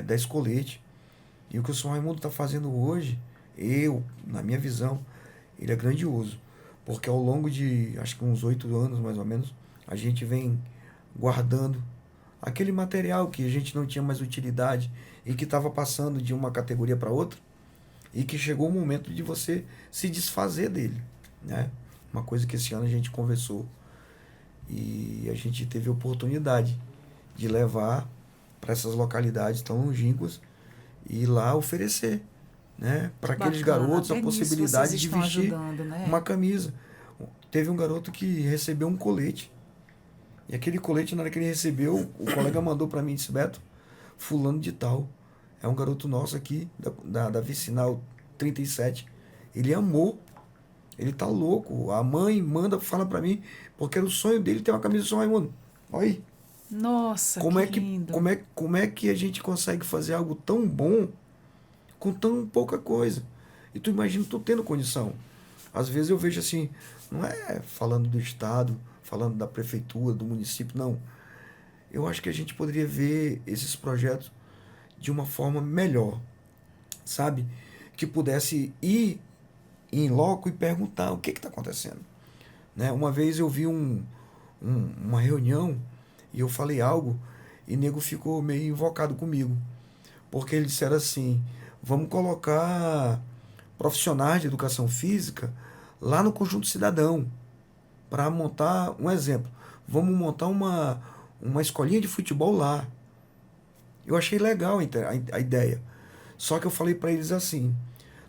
10 coletes. E o que o São Raimundo está fazendo hoje, na minha visão, ele é grandioso. Porque ao longo de, acho que uns 8 anos mais ou menos, a gente vem guardando aquele material que a gente não tinha mais utilidade e que estava passando de uma categoria para outra e que chegou o momento de você se desfazer dele, né? Uma coisa que esse ano a gente conversou e a gente teve a oportunidade de levar para essas localidades tão longínquas e ir lá oferecer, né, para aqueles garotos a possibilidade de vestir ajudando, né? Uma camisa. Teve um garoto que recebeu um colete. E aquele colete, na hora que ele recebeu, o colega mandou para mim e disse: Beto, fulano de tal, é um garoto nosso aqui, da Vicinal 37. Ele amou. Ele tá louco. A mãe fala para mim, porque era o sonho dele ter uma camisa do São Raimundo. Olha aí. Nossa, que lindo. Como é que a gente consegue fazer algo tão bom com tão pouca coisa? E tu imagina tu tendo condição. Às vezes eu vejo assim, não é falando do Estado, falando da prefeitura, do município, não. Eu acho que a gente poderia ver esses projetos de uma forma melhor, sabe? Que pudesse ir em loco e perguntar o que está acontecendo. Né? Uma vez eu vi uma reunião e eu falei algo e o nego ficou meio invocado comigo. Porque eles disseram assim: vamos colocar profissionais de educação física lá no Conjunto Cidadão para montar um exemplo. Vamos montar uma escolinha de futebol lá. Eu achei legal a ideia. Só que eu falei para eles assim: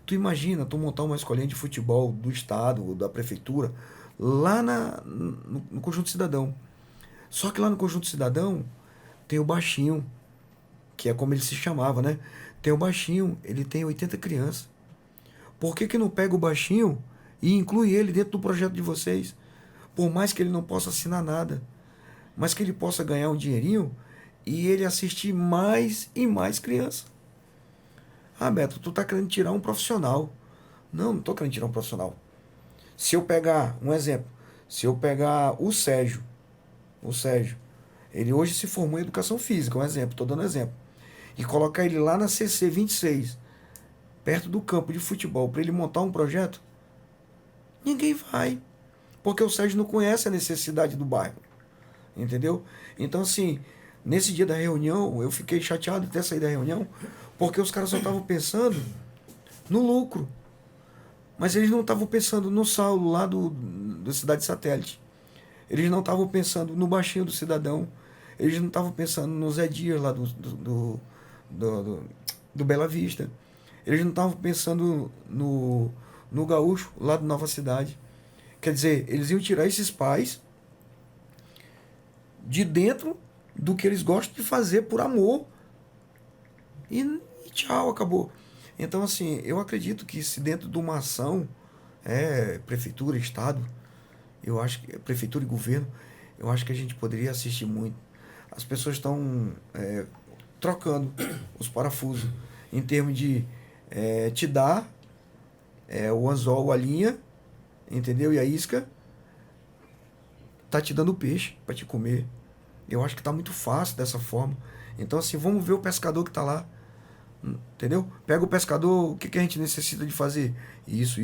tu imagina tu montar uma escolinha de futebol do estado ou da prefeitura lá no Conjunto Cidadão. Só que lá no Conjunto Cidadão tem o baixinho, que é como ele se chamava, né? Tem o baixinho, ele tem 80 crianças. Por que não pega o baixinho e inclui ele dentro do projeto de vocês? Por mais que ele não possa assinar nada, mas que ele possa ganhar um dinheirinho e ele assistir mais e mais crianças. Ah, Beto, tu tá querendo tirar um profissional. Não tô querendo tirar um profissional. Se eu pegar, um exemplo, se eu pegar o Sérgio, ele hoje se formou em educação física, um exemplo, tô dando exemplo, e colocar ele lá na CC 26, perto do campo de futebol, para ele montar um projeto, ninguém vai, porque o Sérgio não conhece a necessidade do bairro, entendeu? Então, assim, nesse dia da reunião, eu fiquei chateado de ter saído da reunião, porque os caras só estavam pensando no lucro, mas eles não estavam pensando no Saulo lá da cidade satélite, eles não estavam pensando no baixinho do cidadão, eles não estavam pensando no Zé Dias lá do Bela Vista, eles não estavam pensando no Gaúcho lá do Nova Cidade. Quer dizer, eles iam tirar esses pais de dentro do que eles gostam de fazer por amor. E tchau, acabou. Então, assim, eu acredito que se dentro de uma ação, prefeitura, estado, eu acho que prefeitura e governo, eu acho que a gente poderia assistir muito. As pessoas estão trocando os parafusos em termos de te dar o anzol, a linha, entendeu? E a isca tá te dando peixe para te comer. Eu acho que tá muito fácil dessa forma. Então, assim, vamos ver o pescador que tá lá. Entendeu? Pega o pescador, o que a gente necessita de fazer? Isso.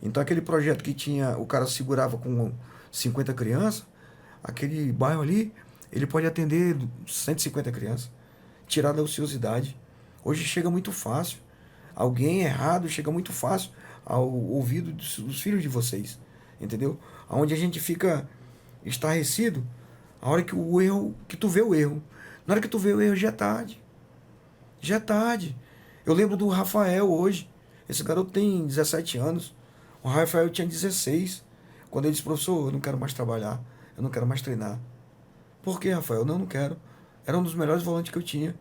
Então aquele projeto que tinha, o cara segurava com 50 crianças, aquele bairro ali, ele pode atender 150 crianças, tirar da ociosidade. Hoje chega muito fácil. Alguém errado chega muito fácil ao ouvido dos filhos de vocês. Entendeu? Onde a gente fica estarrecido, a hora que que tu vê o erro. Na hora que tu vê o erro, já é tarde. Já é tarde. Eu lembro do Rafael hoje. Esse garoto tem 17 anos. O Rafael tinha 16. Quando ele disse, professor, eu não quero mais trabalhar. Eu não quero mais treinar. Por que, Rafael? Não quero. Era um dos melhores volantes que eu tinha.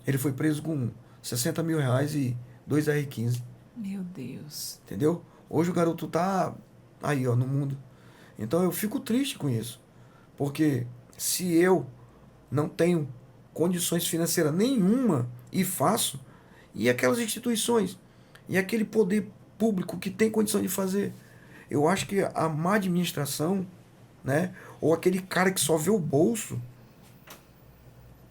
Ele foi preso com 60 mil reais e 2 R15. Meu Deus. Entendeu? Hoje o garoto tá aí, ó, no mundo. Então eu fico triste com isso. Porque se eu não tenho condições financeiras nenhuma e faço, e aquelas instituições, e aquele poder público que tem condição de fazer, eu acho que a má administração, né, ou aquele cara que só vê o bolso,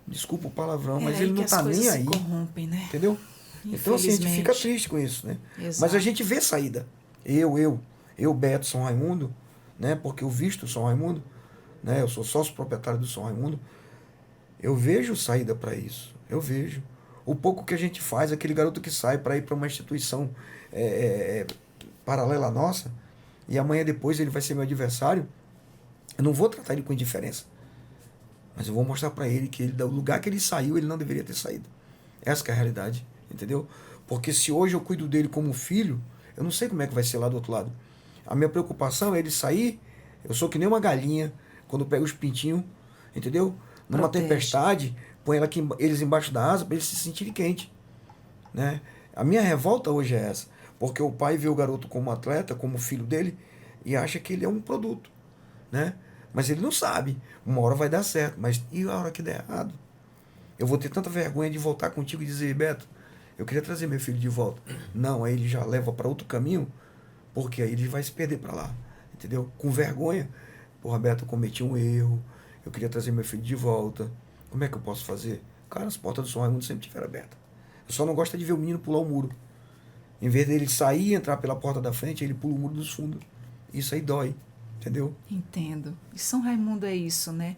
desculpa o palavrão, mas ele não tá nem aí. Corrompem, né? Entendeu? Então assim, a gente fica triste com isso, né? Exato. Mas a gente vê saída. Eu, Beto, São Raimundo, né, porque eu visto São Raimundo, né, eu sou sócio proprietário do São Raimundo, eu vejo saída para isso. Eu vejo. O pouco que a gente faz, aquele garoto que sai para ir para uma instituição paralela à nossa, e amanhã depois ele vai ser meu adversário, eu não vou tratar ele com indiferença. Mas eu vou mostrar para ele que do lugar que ele saiu, ele não deveria ter saído. Essa que é a realidade, entendeu? Porque se hoje eu cuido dele como filho, eu não sei como é que vai ser lá do outro lado. A minha preocupação é ele sair, eu sou que nem uma galinha, quando pega os pintinhos, entendeu? Numa tempestade, põe eles embaixo da asa para eles se sentirem quentes, né? A minha revolta hoje é essa, porque o pai vê o garoto como atleta, como filho dele, e acha que ele é um produto, né? Mas ele não sabe, uma hora vai dar certo, mas e a hora que der errado? Eu vou ter tanta vergonha de voltar contigo e dizer, Beto, eu queria trazer meu filho de volta. Não, aí ele já leva para outro caminho, porque aí ele vai se perder para lá, entendeu? Com vergonha, porra, Beto, eu cometi um erro, eu queria trazer meu filho de volta. Como é que eu posso fazer? Cara, as portas do São Raimundo sempre estiveram abertas. Eu só não gosto de ver o menino pular o muro. Em vez dele sair e entrar pela porta da frente, ele pula o muro dos fundos. Isso aí dói, entendeu? Entendo. E São Raimundo é isso, né?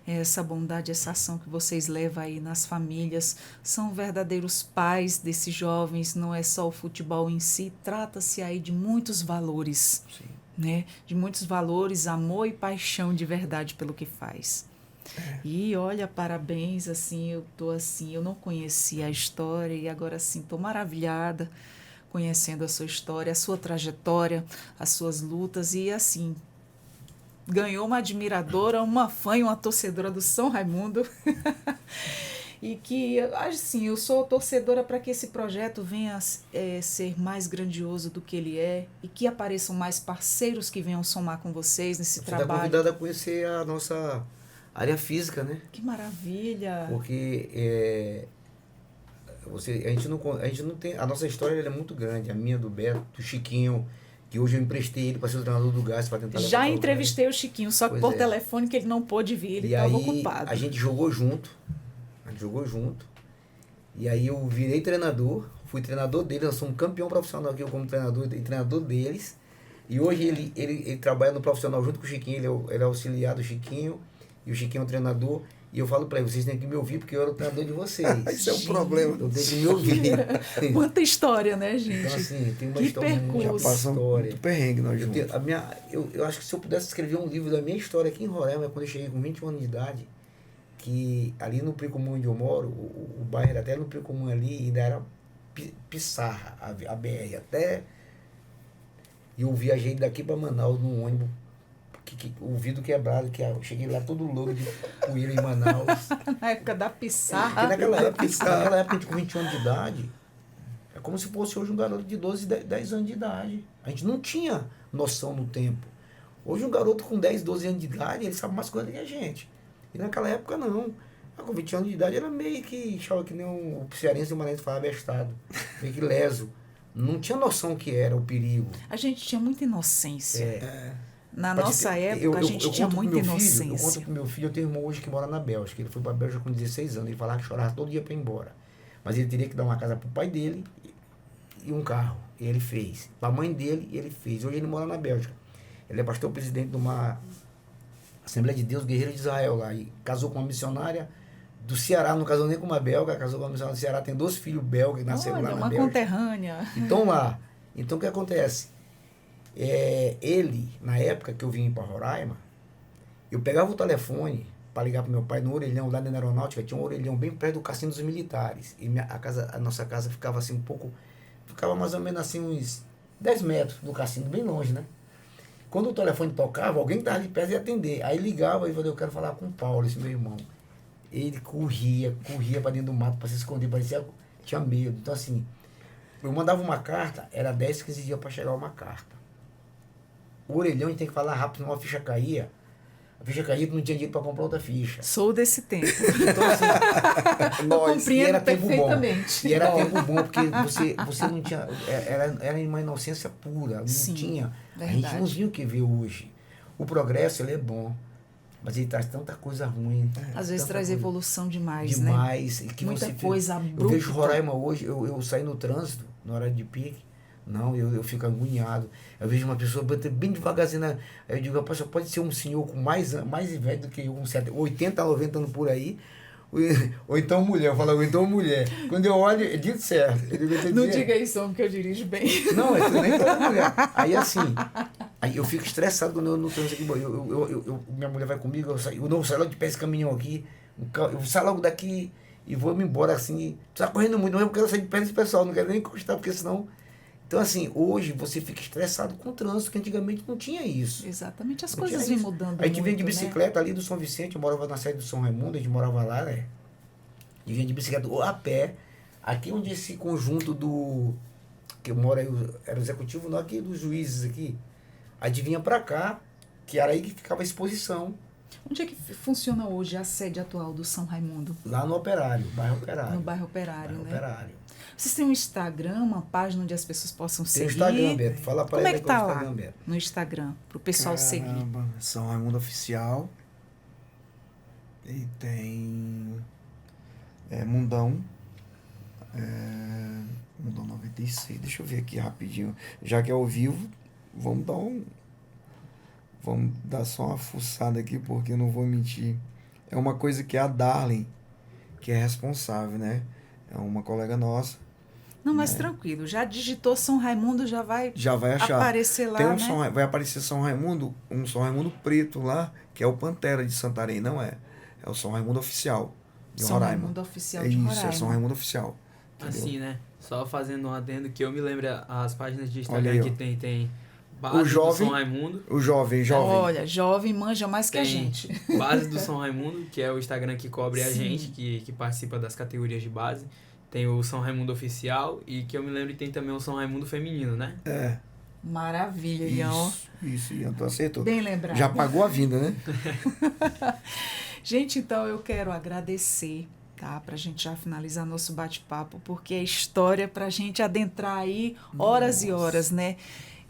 Essa bondade, essa ação que vocês levam aí nas famílias, são verdadeiros pais desses jovens, não é só o futebol em si, trata-se aí de muitos valores. Sim. Né? De muitos valores, amor e paixão de verdade pelo que faz. E olha, parabéns, assim, eu não conhecia a história e agora sim estou maravilhada conhecendo a sua história, a sua trajetória, as suas lutas e assim, ganhou uma admiradora, uma fã e uma torcedora do São Raimundo. E que, assim, eu sou torcedora para que esse projeto venha ser mais grandioso do que ele é e que apareçam mais parceiros que venham somar com vocês nesse trabalho. Você está convidada a conhecer a nossa área física, né? Que maravilha! Porque a gente não tem... A nossa história é muito grande, a minha, do Beto, do Chiquinho, que hoje eu emprestei ele para ser o treinador do Gás para tentar... Já entrevistei o Chiquinho, só que por telefone que ele não pôde vir, ele estava ocupado. A gente jogou junto. E aí eu virei treinador, fui treinador dele, nós somos campeão profissional aqui, eu como treinador e treinador deles. E hoje ele trabalha no profissional junto com o Chiquinho, ele é auxiliar do Chiquinho, e o Chiquinho é o treinador. E eu falo para ele, vocês têm que me ouvir porque eu era o treinador de vocês. Isso é um problema. Eu tenho que me ouvir. Quanta história, né, gente? Então, assim, tem uma que história muito... Já passamos muito perrengue nós juntos. Eu acho que se eu pudesse escrever um livro da minha história aqui em Roraima, quando eu cheguei com 21 anos de idade, que ali no Pricomum onde eu moro, o bairro era até no Pricomum ali, ainda era Pissarra, a BR, até... E eu viajei daqui para Manaus num ônibus, o vidro quebrado, que eu cheguei lá todo louco de poeira em Manaus. Na época da Pissarra. Naquela época, a gente com 20 anos de idade, é como se fosse hoje um garoto de 12, 10 anos de idade. A gente não tinha noção no tempo. Hoje um garoto com 10, 12 anos de idade, ele sabe mais coisas que a gente. E naquela época não. Com 20 anos de idade era meio que, achava que nem o cearense e o maranhense falava bestado, meio que leso. Não tinha noção que era o perigo. A gente tinha muita inocência. Na nossa época, a gente tinha muita inocência. Eu conto pro meu filho, eu tenho um irmão hoje que mora na Bélgica. Ele foi pra Bélgica com 16 anos. Ele falava que chorava todo dia pra ir embora. Mas ele teria que dar uma casa pro pai dele e um carro. E ele fez. Pra mãe dele, ele fez. Hoje ele mora na Bélgica. Ele é pastor presidente de uma Assembleia de Deus Guerreiro de Israel lá. E casou com uma missionária do Ceará, não casou nem com uma belga, casou com uma missionária do Ceará. Tem 2 filhos belgas que nasceram lá na uma Bélgica. Conterrânea. Então lá. Então o que acontece? Ele, na época que eu vim para Roraima, eu pegava o telefone para ligar para meu pai no orelhão, lá na aeronáutica, tinha um orelhão bem perto do Cassino dos Militares. E a nossa casa ficava assim um pouco, ficava mais ou menos assim uns 10 metros do cassino, bem longe, né? Quando o telefone tocava, alguém que estava de perto ia atender. Aí ligava e falou, eu quero falar com o Paulo, esse meu irmão. Ele corria para dentro do mato para se esconder, parecia tinha medo. Então assim, eu mandava uma carta, era 10, 15 dias para chegar uma carta. O orelhão a gente tem que falar rápido, senão a ficha caía. A ficha caía, não tinha dinheiro para comprar outra ficha. Sou desse tempo. Então, assim, nós, e era tempo bom. Perfeitamente. E era tempo bom, porque você não tinha. Era uma inocência pura. Não Sim, tinha. verdade. A gente não viu o que vê hoje. O progresso, ele é bom. Mas ele traz tanta coisa ruim. Às vezes traz coisa, evolução demais, né? demais. Que Muita você coisa abrupta. Eu vejo Roraima hoje, eu saí no trânsito, na hora de pique. Não, eu fico agoniado. Eu vejo uma pessoa bem devagarzinho. Aí eu digo, rapaz, pode ser um senhor com mais velho do que eu, com 80, 90 anos por aí. Ou então mulher. Eu falo, ou então mulher. Quando eu olho, é dito certo. Não diga isso, homem, que eu dirijo bem. Não, é nem toda mulher. Aí assim, aí eu fico estressado quando eu no trânsito aqui. Minha mulher vai comigo, eu saio logo de pé esse caminhão aqui. Eu saio logo daqui e vou me embora assim. Tá correndo muito, mas eu quero sair de pé desse pessoal, não quero nem encostar, porque senão. Então, assim, hoje você fica estressado com o trânsito, que antigamente não tinha isso. Exatamente, as Não coisas tinha vêm isso. mudando. A gente vinha de muito, bicicleta ali do São Vicente, eu morava na sede do São Raimundo, a gente morava lá, né? E vinha de bicicleta ou a pé. Aqui onde esse conjunto do. Que eu moro aí, era o executivo, não aqui dos juízes aqui. A gente vinha pra cá, que era aí que ficava a exposição. Onde é que funciona hoje a sede atual do São Raimundo? Lá no Operário, bairro Operário. No bairro Operário, Bairro né? Operário. Vocês têm um Instagram, uma página onde as pessoas possam Tem seguir? o Instagram, Beto. Fala pra Como ele é que qual é tá o lá Instagram, Beto. no Instagram, pro pessoal seguir? Caramba, São Raimundo Oficial. E tem Mundão. Mundão 96. Deixa eu ver aqui rapidinho. Já que é ao vivo, vamos dar só uma fuçada aqui, porque eu não vou mentir. É uma coisa que é a Darlene, que é responsável, né? É uma colega nossa. Não, mas tranquilo, já digitou São Raimundo, já vai achar. aparecer lá, Tem né? vai aparecer São Raimundo, um São Raimundo preto lá, que é o Pantera de Santarém, não é? É o São Raimundo Oficial de São Roraima. Raimundo Oficial É de isso, Roraima. é São Raimundo Oficial. Entendeu? Assim, né? Só fazendo um adendo que eu me lembro, as páginas de Olha Instagram aí, que ó. tem base do jovem- São Raimundo. O jovem. Olha, jovem manja mais que a Tem gente. base do São Raimundo, que é o Instagram que cobre a Sim. gente, que participa das categorias de base. Tem o São Raimundo Oficial e que eu me lembro que tem também o São Raimundo Feminino, né? É. Maravilha, Ian. Isso, Ian, tu acertou. Bem lembrado. Já pagou a vinda, né? Gente, então eu quero agradecer, tá? Pra gente já finalizar nosso bate-papo, porque é história pra gente adentrar aí horas e horas, né?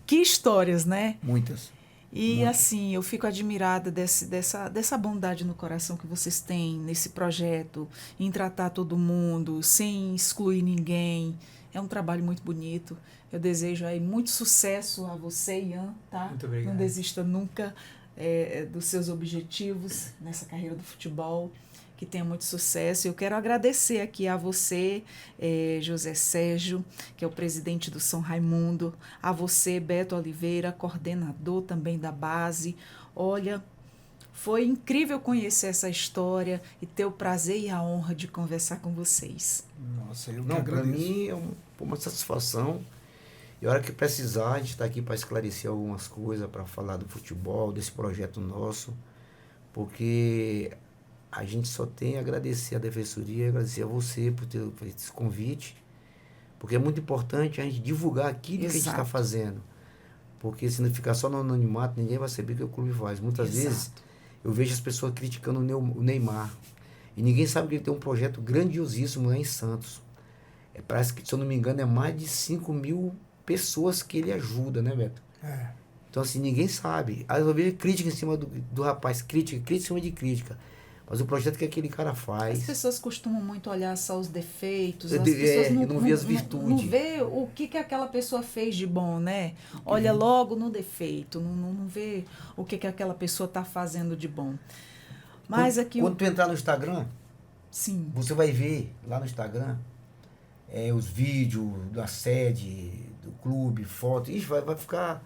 Que histórias, né? Muitas. E assim, eu fico admirada dessa bondade no coração que vocês têm nesse projeto, em tratar todo mundo, sem excluir ninguém. É um trabalho muito bonito. Eu desejo aí muito sucesso a você, Ian, tá? Muito obrigado. Não desista nunca dos seus objetivos nessa carreira do futebol. Que tenha muito sucesso. Eu quero agradecer aqui a você, José Sérgio, que é o presidente do São Raimundo, a você, Beto Oliveira, coordenador também da base. Olha, foi incrível conhecer essa história e ter o prazer e a honra de conversar com vocês. Nossa, eu que Não, para agradeço. mim é uma satisfação. E a hora que precisar, a gente está aqui para esclarecer algumas coisas, para falar do futebol, desse projeto nosso, porque a gente só tem a agradecer a Defensoria, agradecer a você por ter feito esse convite, porque é muito importante a gente divulgar aquilo que a gente está Exato. fazendo. Porque se não ficar só no anonimato, ninguém vai saber o que o clube faz. Muitas Exato. vezes eu vejo as pessoas criticando o Neymar, e ninguém sabe que ele tem um projeto grandiosíssimo lá em Santos. Parece que, se eu não me engano, é mais de 5.000 pessoas que ele ajuda, né, Beto? É. Então, assim, ninguém sabe. Aí eu vejo crítica em cima do rapaz, crítica em cima de crítica. mas o projeto que aquele cara faz. As pessoas costumam muito olhar só os defeitos, as pessoas não vê as virtudes. Não vê o que aquela pessoa fez de bom, né? Olha logo no defeito, não vê o que aquela pessoa está fazendo de bom. Mas quando tu entrar no Instagram, sim, você vai ver lá no Instagram os vídeos da sede, do clube, fotos. Ixi, vai ficar...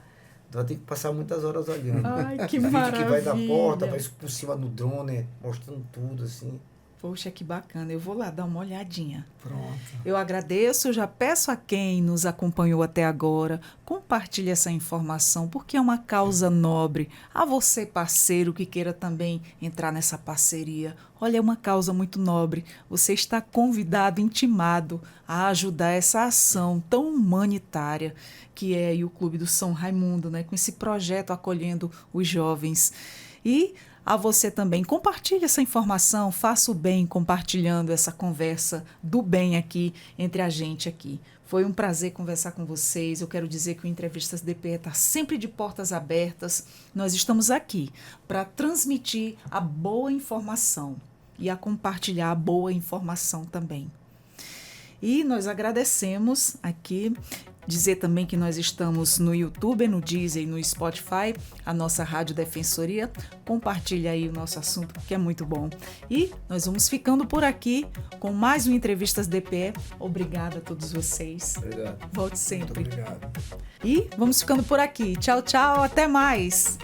Vai ter que passar muitas horas olhando. Ai, que vídeo maravilha. que vai da porta, vai por cima do drone, mostrando tudo, assim. Poxa, que bacana. Eu vou lá dar uma olhadinha. Pronto. Eu agradeço, já peço a quem nos acompanhou até agora, compartilhe essa informação, porque é uma causa nobre. A você, parceiro, que queira também entrar nessa parceria. Olha, é uma causa muito nobre. Você está convidado, intimado a ajudar essa ação tão humanitária que é aí o Clube do São Raimundo, né? Com esse projeto acolhendo os jovens. E a você também, compartilhe essa informação, faça o bem compartilhando essa conversa do bem aqui, entre a gente aqui. Foi um prazer conversar com vocês. Eu quero dizer que o Entrevistas DPE está sempre de portas abertas. Nós estamos aqui para transmitir a boa informação e a compartilhar a boa informação também. E nós agradecemos aqui, dizer também que nós estamos no YouTube, no Deezer e no Spotify, a nossa Rádio Defensoria. Compartilha aí o nosso assunto, que é muito bom. E nós vamos ficando por aqui com mais um Entrevistas DPE. Obrigada a todos vocês. Obrigado. Volte sempre. Muito obrigado. E vamos ficando por aqui. Tchau, tchau. Até mais.